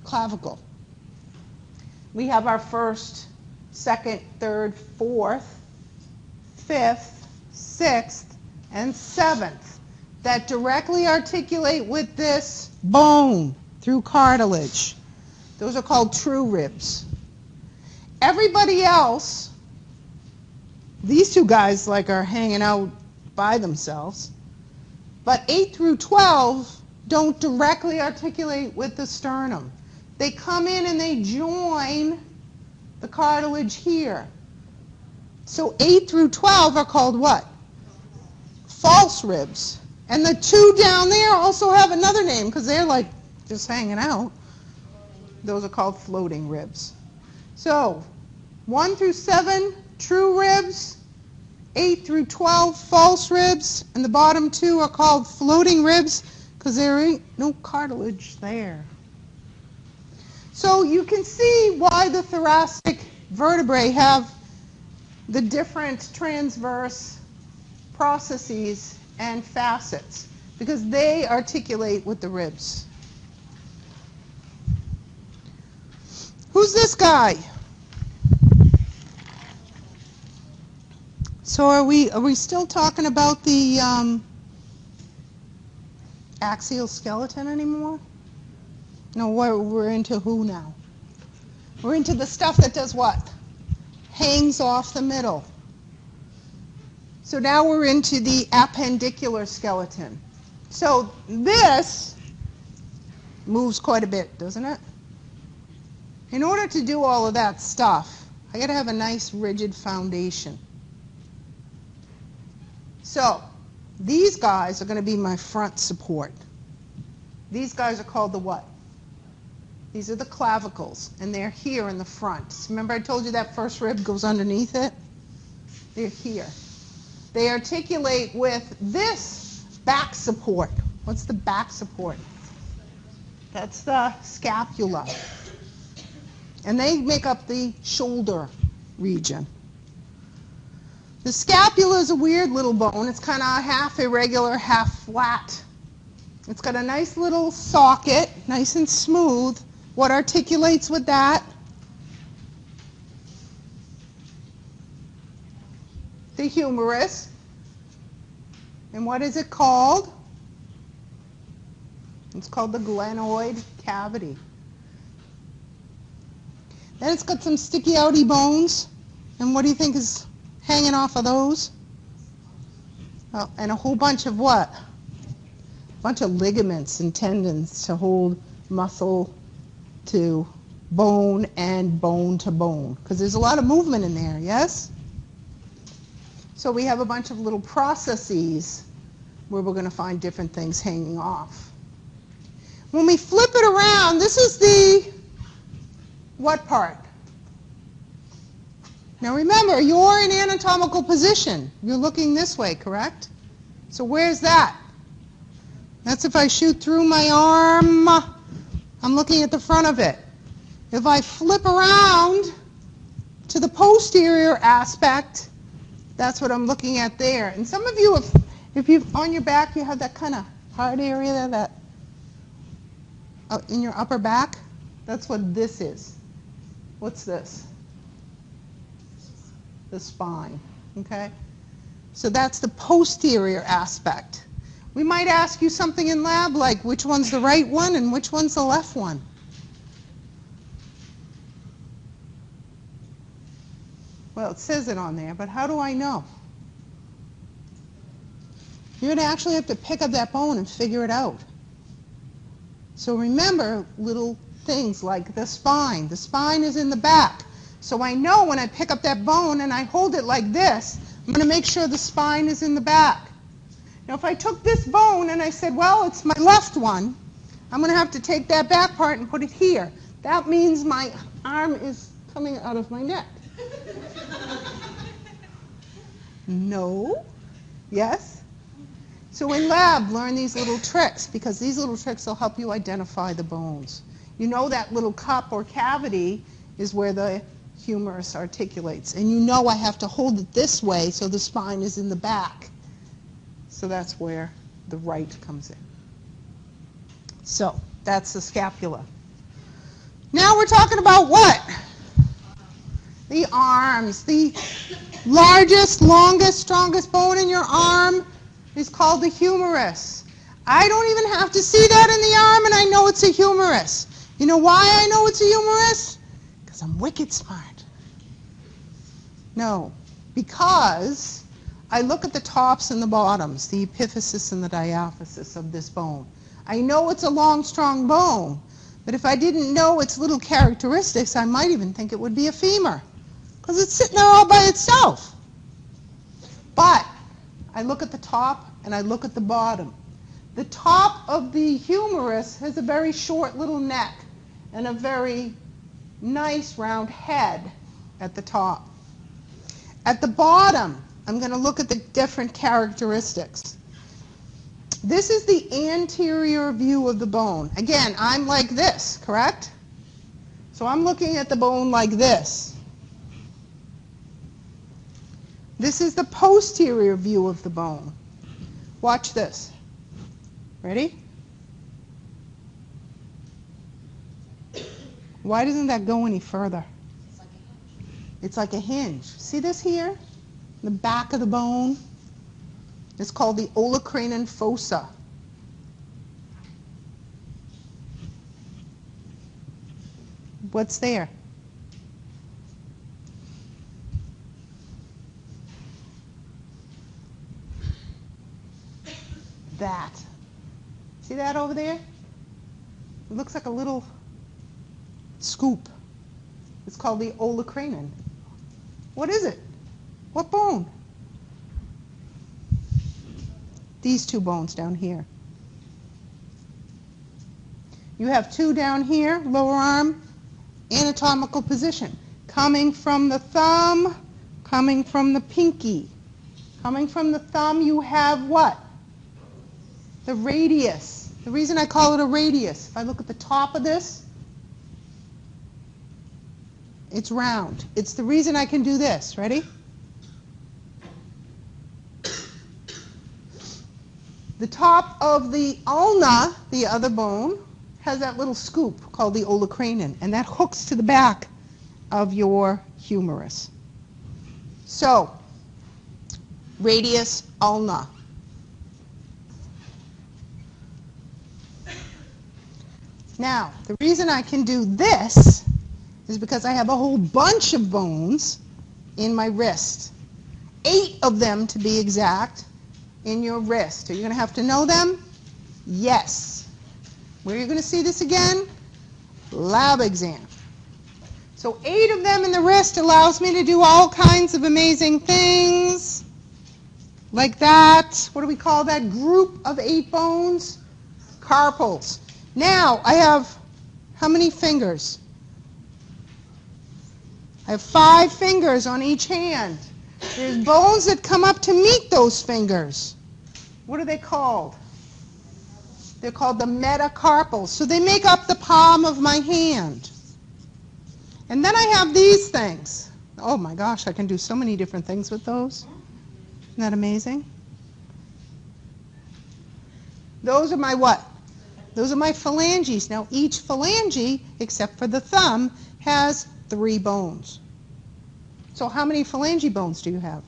Clavicle. We have our first, second, third, fourth, fifth, sixth, and seventh that directly articulate with this bone through cartilage. Those are called true ribs. Everybody else, these two guys like are hanging out by themselves, but 8 through 12 don't directly articulate with the sternum. They come in and they join the cartilage here. So 8 through 12 are called what? False ribs. And the 2 down there also have another name because they're like just hanging out. Those are called floating ribs. So 1 through 7, true ribs. 8 through 12, false ribs. And the bottom 2 are called floating ribs because there ain't no cartilage there. So you can see why the thoracic vertebrae have the different transverse processes and facets, because they articulate with the ribs. Who's this guy? So are we still talking about the axial skeleton anymore? No, we're into who now? We're into the stuff that does what? Hangs off the middle. So now we're into the appendicular skeleton. So this moves quite a bit, doesn't it? In order to do all of that stuff, I got to have a nice rigid foundation. So these guys are going to be my front support. These guys are called the what? These are the clavicles, and they're here in the front. So remember I told you that first rib goes underneath it? They're here. They articulate with this back support. What's the back support? That's the scapula. And they make up the shoulder region. The scapula is a weird little bone. It's kind of half irregular, half flat. It's got a nice little socket, nice and smooth. What articulates with that? The humerus. And what is it called? It's called the glenoid cavity. Then it's got some sticky outy bones. And what do you think is hanging off of those? Oh, and a whole bunch of what? A bunch of ligaments and tendons to hold muscle to bone and bone to bone. Because there's a lot of movement in there, yes? So we have a bunch of little processes where we're going to find different things hanging off. When we flip it around, this is the what part? Now remember, you're in anatomical position. You're looking this way, correct? So where's that? That's if I shoot through my arm, I'm looking at the front of it. If I flip around to the posterior aspect, that's what I'm looking at there. And some of you, if you on your back, you have that kind of hard area there, that in your upper back. That's what this is. What's this? The spine. Okay? So that's the posterior aspect. We might ask you something in lab like which one's the right one and which one's the left one. Well, it says it on there, but how do I know? You're going to actually have to pick up that bone and figure it out. So remember little things like the spine. The spine is in the back. So I know when I pick up that bone and I hold it like this, I'm going to make sure the spine is in the back. Now if I took this bone and I said, well, it's my left one, I'm going to have to take that back part and put it here. That means my arm is coming out of my neck. No? Yes? So in lab, learn these little tricks, because these little tricks will help you identify the bones. You know that little cup or cavity is where the humerus articulates. And you know I have to hold it this way so the spine is in the back. So that's where the right comes in. So that's the scapula. Now we're talking about what? The arms. The largest, longest, strongest bone in your arm is called the humerus. I don't even have to see that in the arm and I know it's a humerus. You know why I know it's a humerus? Because I'm wicked smart. No, because I look at the tops and the bottoms, the epiphysis and the diaphysis of this bone. I know it's a long, strong bone, but if I didn't know its little characteristics, I might even think it would be a femur, because it's sitting there all by itself. But I look at the top and I look at the bottom. The top of the humerus has a very short little neck and a very nice round head at the top. At the bottom, I'm going to look at the different characteristics. This is the anterior view of the bone. Again, I'm like this, correct? So I'm looking at the bone like this. This is the posterior view of the bone. Watch this. Ready? Why doesn't that go any further? It's like a hinge. See this here? The back of the bone? It's called the olecranon fossa. What's there? That. See that over there? It looks like a little scoop. It's called the olecranon. What is it? What bone? These two bones down here. You have two down here, lower arm, anatomical position. Coming from the thumb, coming from the pinky. Coming from the thumb, you have what? The radius. The reason I call it a radius, if I look at the top of this, it's round. It's the reason I can do this. Ready? The top of the ulna, the other bone, has that little scoop called the olecranon, and that hooks to the back of your humerus. So, radius, ulna. Now, the reason I can do this is because I have a whole bunch of bones in my wrist. 8 of them, to be exact, in your wrist. Are you going to have to know them? Yes. Where are you going to see this again? Lab exam. So 8 of them in the wrist allows me to do all kinds of amazing things. Like that. What do we call that group of 8 bones? Carpals. Now, I have how many fingers? I have 5 fingers on each hand. There's bones that come up to meet those fingers. What are they called? They're called the metacarpals. So they make up the palm of my hand. And then I have these things. Oh my gosh, I can do so many different things with those. Isn't that amazing? Those are my what? Those are my phalanges. Now each phalange, except for the thumb, has 3 bones. So how many phalange bones do you have?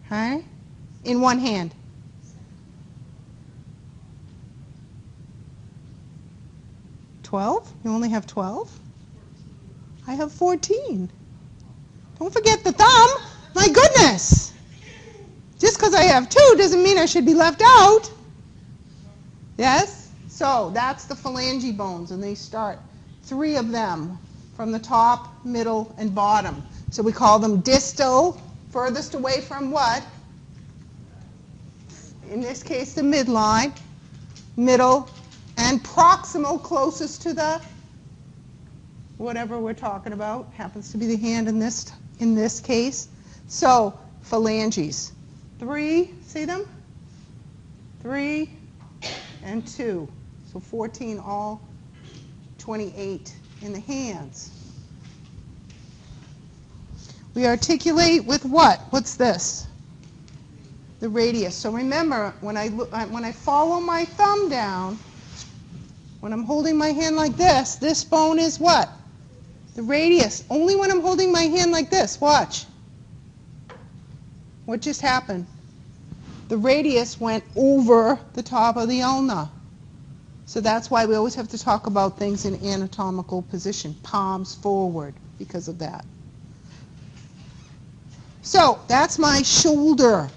Huh? In one hand. 12? You only have 12? I have 14. Don't forget the thumb. My goodness. Just because I have 2 doesn't mean I should be left out. Yes? So that's the phalange bones, and they start 3 of them from the top, middle, and bottom. So we call them distal, furthest away from what? In this case, the midline, middle, and proximal, closest to the whatever we're talking about. Happens to be the hand in this case. So phalanges. 3, see them? 3 and 2. So 14 all, 28 in the hands. We articulate with what? What's this? The radius. So remember, when I follow my thumb down, when I'm holding my hand like this bone is what? The radius. Only when I'm holding my hand like this. Watch. What just happened? The radius went over the top of the ulna. So that's why we always have to talk about things in anatomical position. Palms forward because of that. So that's my shoulder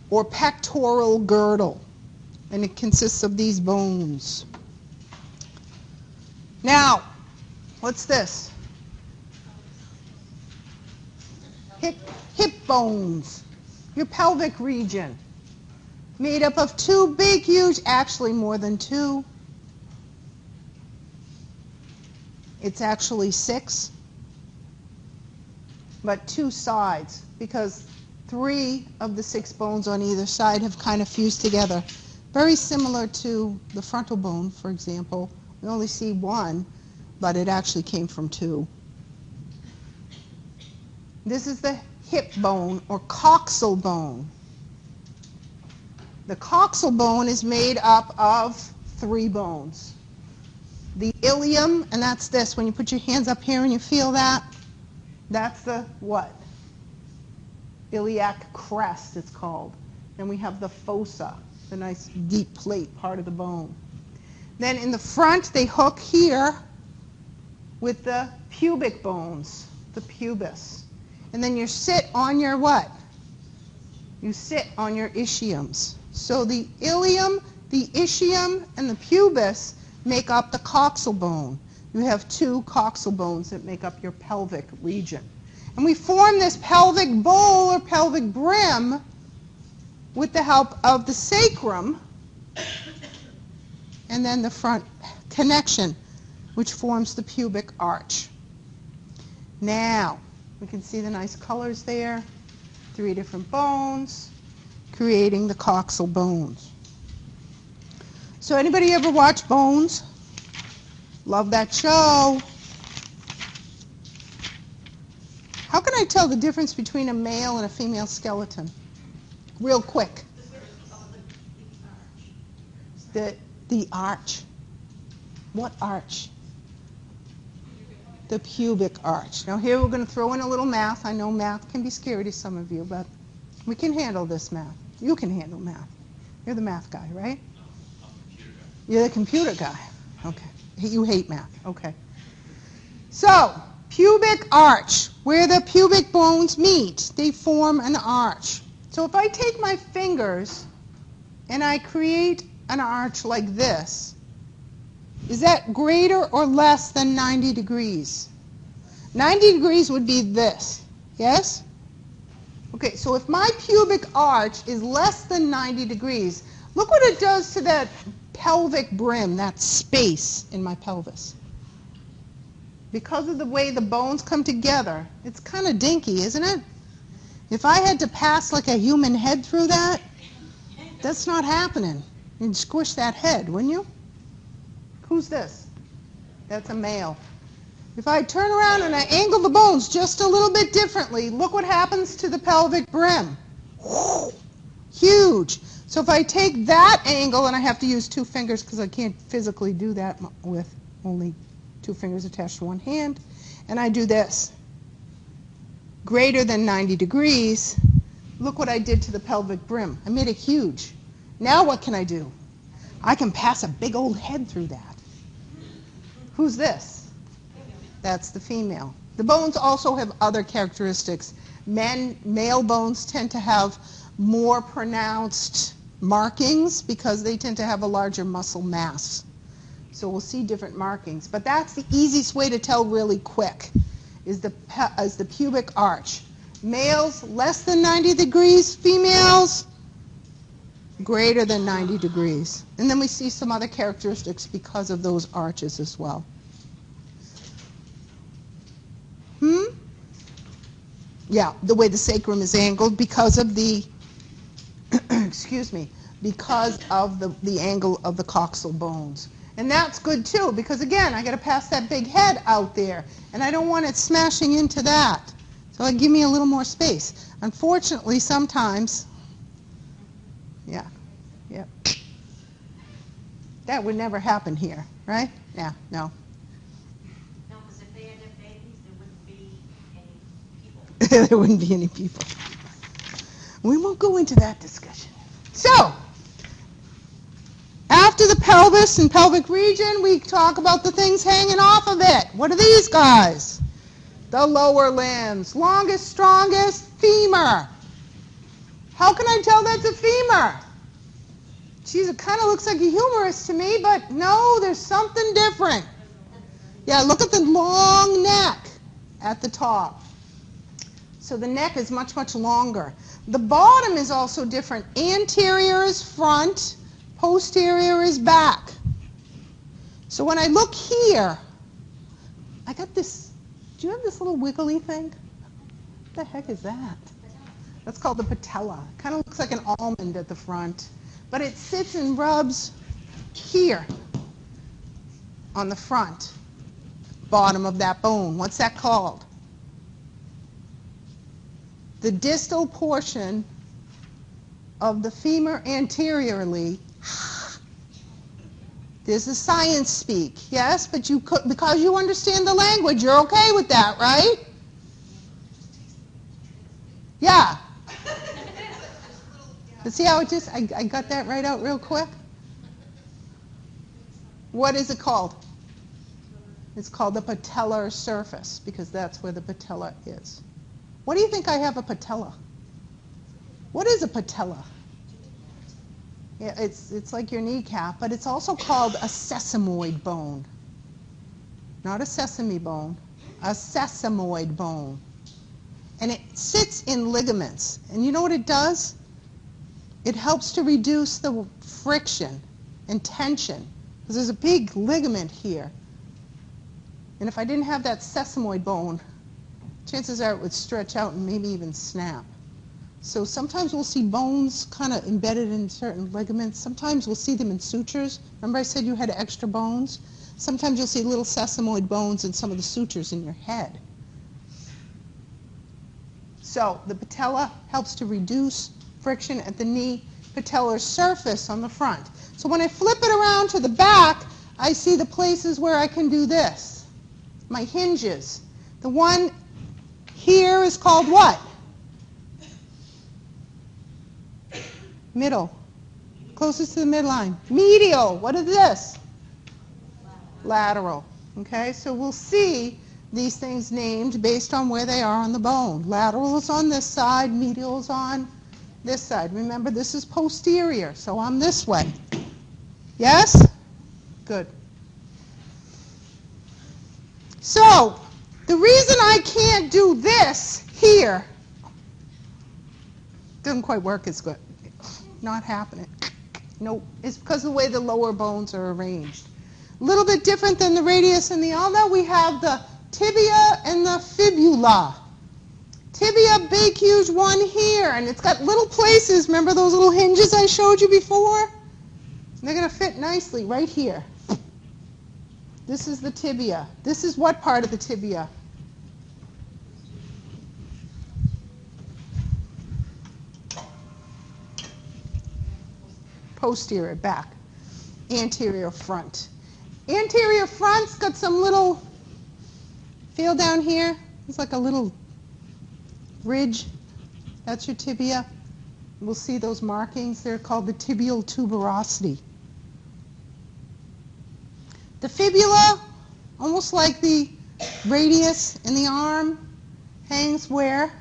or pectoral girdle. And it consists of these bones. Now, what's this? Hip bones. Your pelvic region. Made up of 2 big, huge, actually more than 2. It's actually 6. But 2 sides, because 3 of the 6 bones on either side have kind of fused together. Very similar to the frontal bone, for example. We only see 1, but it actually came from 2. This is the hip bone or coxal bone. The coxal bone is made up of 3 bones. The ilium, and that's this. When you put your hands up here and you feel that, that's the what? Iliac crest, it's called. Then we have the fossa, the nice deep plate part of the bone. Then in the front, they hook here with the pubic bones, the pubis. And then you sit on your what? You sit on your ischiums. So the ilium, the ischium, and the pubis make up the coxal bone. You have 2 coxal bones that make up your pelvic region. And we form this pelvic bowl or pelvic brim with the help of the sacrum and then the front connection, which forms the pubic arch. Now, we can see the nice colors there. 3 different bones, creating the coxal bones. So anybody ever watch Bones? Love that show. How can I tell the difference between a male and a female skeleton? Real quick. The arch. What arch? The pubic arch. Now here we're going to throw in a little math. I know math can be scary to some of you, but we can handle this math. You can handle math. You're the math guy, right? You're the computer guy. Okay. You hate math. Okay. So, pubic arch. Where the pubic bones meet, they form an arch. So if I take my fingers and I create an arch like this, is that greater or less than 90 degrees? 90 degrees would be this. Yes? Okay, so if my pubic arch is less than 90 degrees, look what it does to that pelvic brim, that space in my pelvis. because of the way the bones come together, it's kind of dinky, isn't it? If I had to pass like a human head through that, that's not happening. You'd squish that head, wouldn't you? Who's this? That's a male. If I turn around and I angle the bones just a little bit differently, look what happens to the pelvic brim. Huge. So if I take that angle, and I have to use 2 fingers because I can't physically do that with only 2 fingers attached to one hand, and I do this, greater than 90 degrees, look what I did to the pelvic brim. I made it huge. Now what can I do? I can pass a big old head through that. Who's this? That's the female. The bones also have other characteristics. Male bones tend to have more pronounced markings because they tend to have a larger muscle mass. So we'll see different markings. But that's the easiest way to tell really quick, is the pubic arch. Males, less than 90 degrees. Females, greater than 90 degrees. And then we see some other characteristics because of those arches as well. Yeah, the way the sacrum is angled because of the, excuse me, because of the angle of the coxal bones. And that's good too, because again, I got to pass that big head out there, and I don't want it smashing into that. So it'll give me a little more space. Unfortunately, sometimes, yeah, that would never happen here, right? Yeah, no. No, because if they had babies, there wouldn't be any people. There wouldn't be any people. We won't go into that discussion. So, after the pelvis and pelvic region, we talk about the things hanging off of it. What are these guys? The lower limbs. Longest, strongest, femur. How can I tell that's a femur? Geez, it kind of looks like a humerus to me, but no, there's something different. Yeah, look at the long neck at the top. So the neck is much, much longer. The bottom is also different. Anterior is front, posterior is back. So when I look here, I got this, do you have this little wiggly thing? What the heck is that? That's called the patella. Kind of looks like an almond at the front. But it sits and rubs here on the front, bottom of that bone. What's that called? The distal portion of the femur anteriorly. This is science speak, yes? But you could, because you understand the language, you're okay with that, right? Yeah. But see how it just, I got that right out real quick? What is it called? It's called the patellar surface, because that's where the patella is. What do you think I have a patella? What is a patella? Yeah, it's like your kneecap, but it's also called a sesamoid bone. Not a sesame bone, a sesamoid bone. And it sits in ligaments. And you know what it does? It helps to reduce the friction and tension, because there's a big ligament here. And if I didn't have that sesamoid bone, chances are it would stretch out and maybe even snap. So sometimes we'll see bones kind of embedded in certain ligaments. Sometimes we'll see them in sutures. Remember I said you had extra bones? Sometimes you'll see little sesamoid bones in some of the sutures in your head. So the patella helps to reduce friction at the knee patellar surface on the front. So when I flip it around to the back, I see the places where I can do this. My hinges. The one here is called what? Middle. Closest to the midline. Medial. What is this? Lateral. Okay, so we'll see these things named based on where they are on the bone. Lateral is on this side, medial is on this side. Remember, this is posterior, so I'm this way. Yes? Good. So, the reason I can't do this here doesn't quite work as good. Not happening. Nope. It's because of the way the lower bones are arranged. A little bit different than the radius and the ulna. We have the tibia and the fibula. Tibia, big, huge one here, and it's got little places. Remember those little hinges I showed you before? They're going to fit nicely right here. This is the tibia. This is what part of the tibia? Posterior, back. Anterior front. Anterior front's got some little, feel down here? It's like a little ridge. That's your tibia. We'll see those markings. They're called the tibial tuberosity. The fibula, almost like the radius in the arm, hangs where?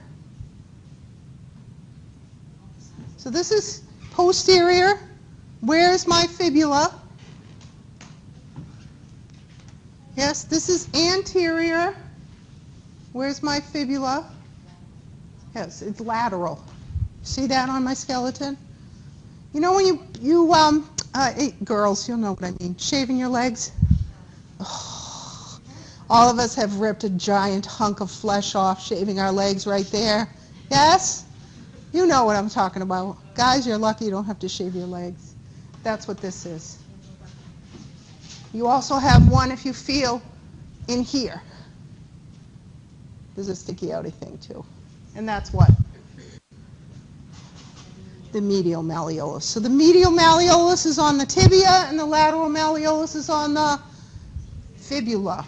So this is posterior. Where's my fibula? Yes, this is anterior. Where's my fibula? Yes, it's lateral. See that on my skeleton? You know when girls, you'll know what I mean, shaving your legs? Oh, all of us have ripped a giant hunk of flesh off shaving our legs right there. Yes? You know what I'm talking about. Guys, you're lucky you don't have to shave your legs. That's what this is. You also have one if you feel in here. There's a sticky outy thing too. And that's what? The medial malleolus. So the medial malleolus is on the tibia and the lateral malleolus is on the fibula.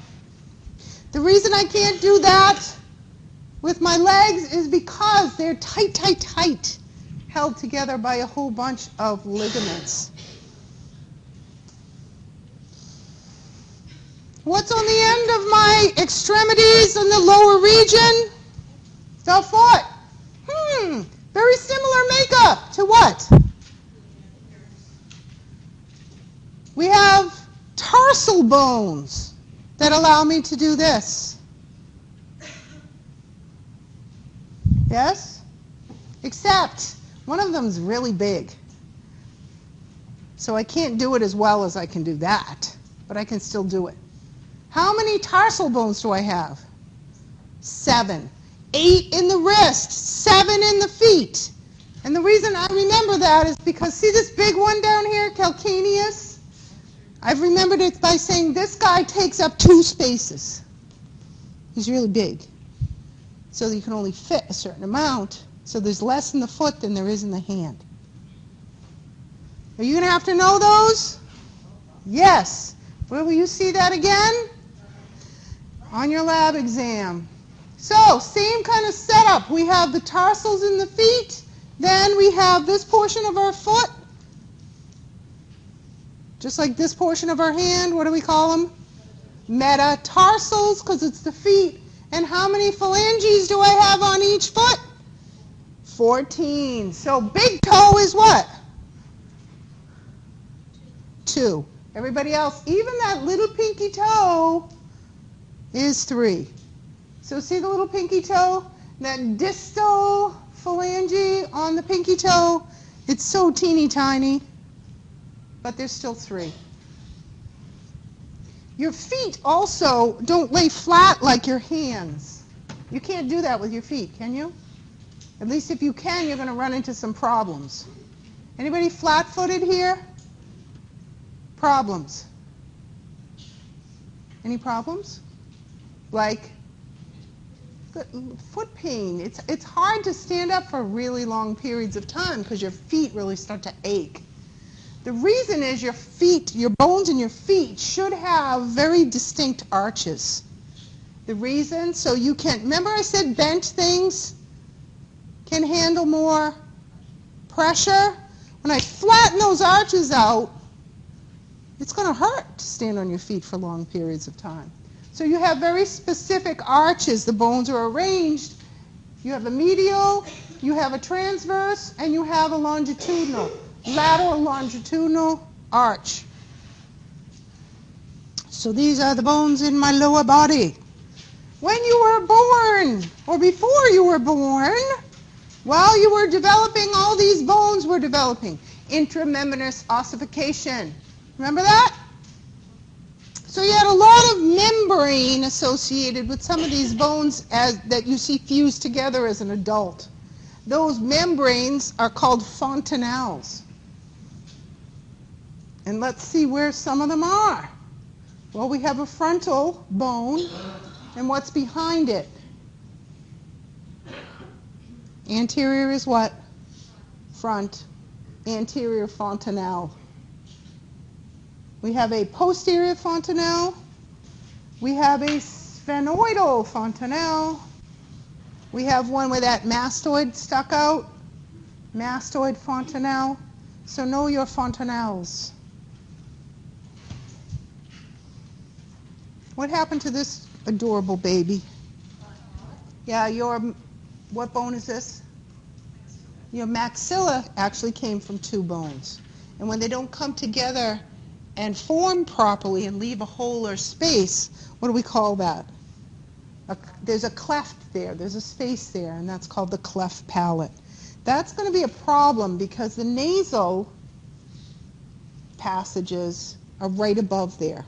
The reason I can't do that with my legs is because they're tight, tight, tight, held together by a whole bunch of ligaments. What's on the end of my extremities in the lower region? The foot. Very similar makeup to what? We have tarsal bones that allow me to do this. Yes? Except one of them is really big. So I can't do it as well as I can do that, but I can still do it. How many tarsal bones do I have? 7. 8 in the wrist, 7 in the feet. And the reason I remember that is because, see this big one down here, calcaneus? I've remembered it by saying this guy takes up 2 spaces. He's really big. So you can only fit a certain amount. So there's less in the foot than there is in the hand. Are you going to have to know those? Yes. Where will you see that again? On your lab exam. So, same kind of setup. We have the tarsals in the feet. Then we have this portion of our foot. Just like this portion of our hand. What do we call them? Metatarsals, because it's the feet. And how many phalanges do I have on each foot? 14. So, big toe is what? 2. Everybody else, even that little pinky toe, is 3. So see the little pinky toe? That distal phalange on the pinky toe? It's so teeny tiny, but there's still 3. Your feet also don't lay flat like your hands. You can't do that with your feet, can you? At least if you can, you're going to run into some problems. Anybody flat-footed here? Problems. Any problems? Like foot pain. It's hard to stand up for really long periods of time because your feet really start to ache. The reason is your feet, your bones in your feet should have very distinct arches. The reason, so you can, remember I said bent things can handle more pressure? When I flatten those arches out, it's going to hurt to stand on your feet for long periods of time. So you have very specific arches. The bones are arranged. You have a medial, you have a transverse, and you have a longitudinal, lateral longitudinal arch. So these are the bones in my lower body. When you were born, or before you were born, while you were developing, all these bones were developing. Intramembranous ossification. Remember that? So you had a lot of membrane associated with some of these bones that you see fused together as an adult. Those membranes are called fontanelles. And let's see where some of them are. Well, we have a frontal bone, and what's behind it? Anterior is what? Front. Anterior fontanelle. We have a posterior fontanelle. We have a sphenoidal fontanelle. We have one with that mastoid stuck out. Mastoid fontanelle. So know your fontanelles. What happened to this adorable baby? Yeah, what bone is this? Your maxilla actually came from two bones. And when they don't come together and form properly and leave a hole or space, what do we call that? There's a cleft there, there's a space there, and that's called the cleft palate. That's going to be a problem because the nasal passages are right above there.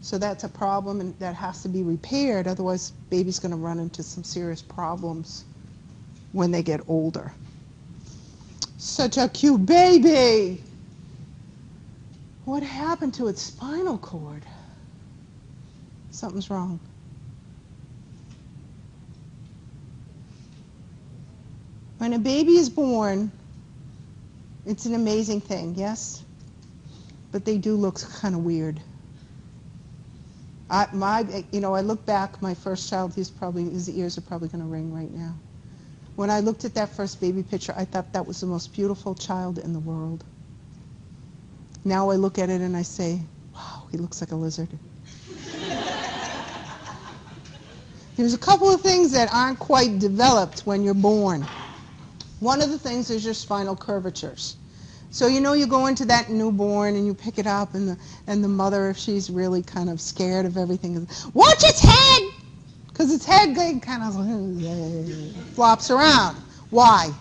So that's a problem, and that has to be repaired, otherwise baby's going to run into some serious problems when they get older. Such a cute baby! What happened to its spinal cord? Something's wrong. When a baby is born, it's an amazing thing, yes? But they do look kind of weird. I look back, my first child, his ears are probably going to ring right now. When I looked at that first baby picture, I thought that was the most beautiful child in the world. Now I look at it and I say, wow, he looks like a lizard. There's a couple of things that aren't quite developed when you're born. One of the things is your spinal curvatures. So you go into that newborn and you pick it up, and the mother, if she's really kind of scared of everything, watch its head! Because its head kind of flops around. Why?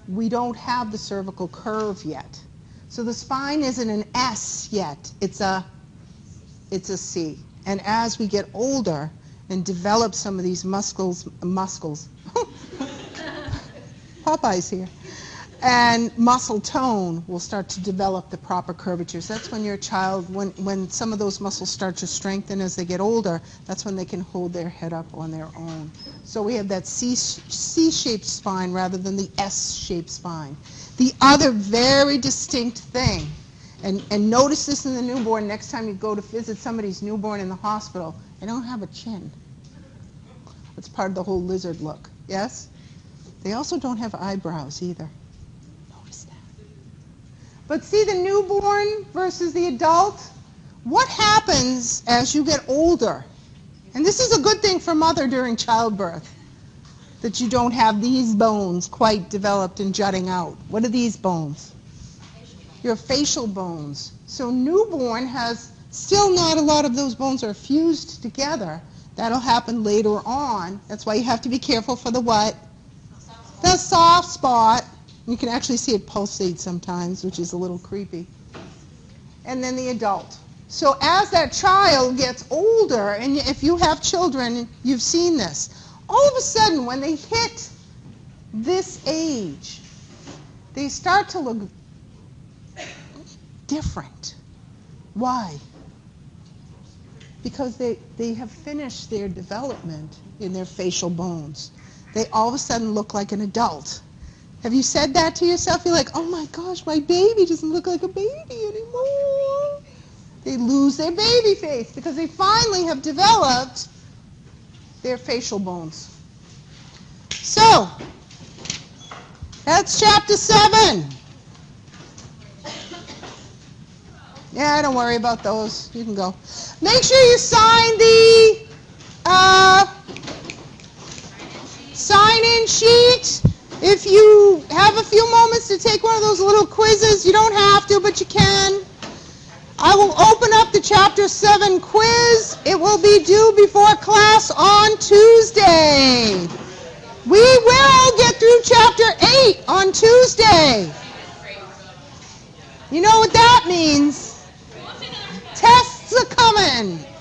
We don't have the cervical curve yet. So the spine isn't an S yet. It's a C. And as we get older and develop some of these muscles, Popeye's here, and muscle tone will start to develop the proper curvatures. That's when your child, when some of those muscles start to strengthen as they get older, that's when they can hold their head up on their own. So we have that C-shaped spine rather than the S-shaped spine. The other very distinct thing, and notice this in the newborn next time you go to visit somebody's newborn in the hospital, they don't have a chin. That's part of the whole lizard look, yes? They also don't have eyebrows either. Notice that. But see the newborn versus the adult? What happens as you get older? And this is a good thing for mother during childbirth, that you don't have these bones quite developed and jutting out. What are these bones? Your facial bones. So newborn has still not a lot of those bones are fused together. That'll happen later on. That's why you have to be careful for the what? The soft spot. You can actually see it pulsate sometimes, which is a little creepy. And then the adult. So as that child gets older, and if you have children, you've seen this, all of a sudden when they hit this age, they start to look different. Why? Because they have finished their development in their facial bones. They all of a sudden look like an adult. Have you said that to yourself? You're like, oh my gosh, my baby doesn't look like a baby anymore. They lose their baby face because they finally have developed their facial bones. So, that's chapter 7. Yeah, don't worry about those. You can go. Make sure you sign the sign-in sheet. If you have a few moments to take one of those little quizzes, you don't have to, but you can. I will open up the Chapter 7 quiz. It will be due before class on Tuesday. We will get through Chapter 8 on Tuesday. You know what that means? Test foramen.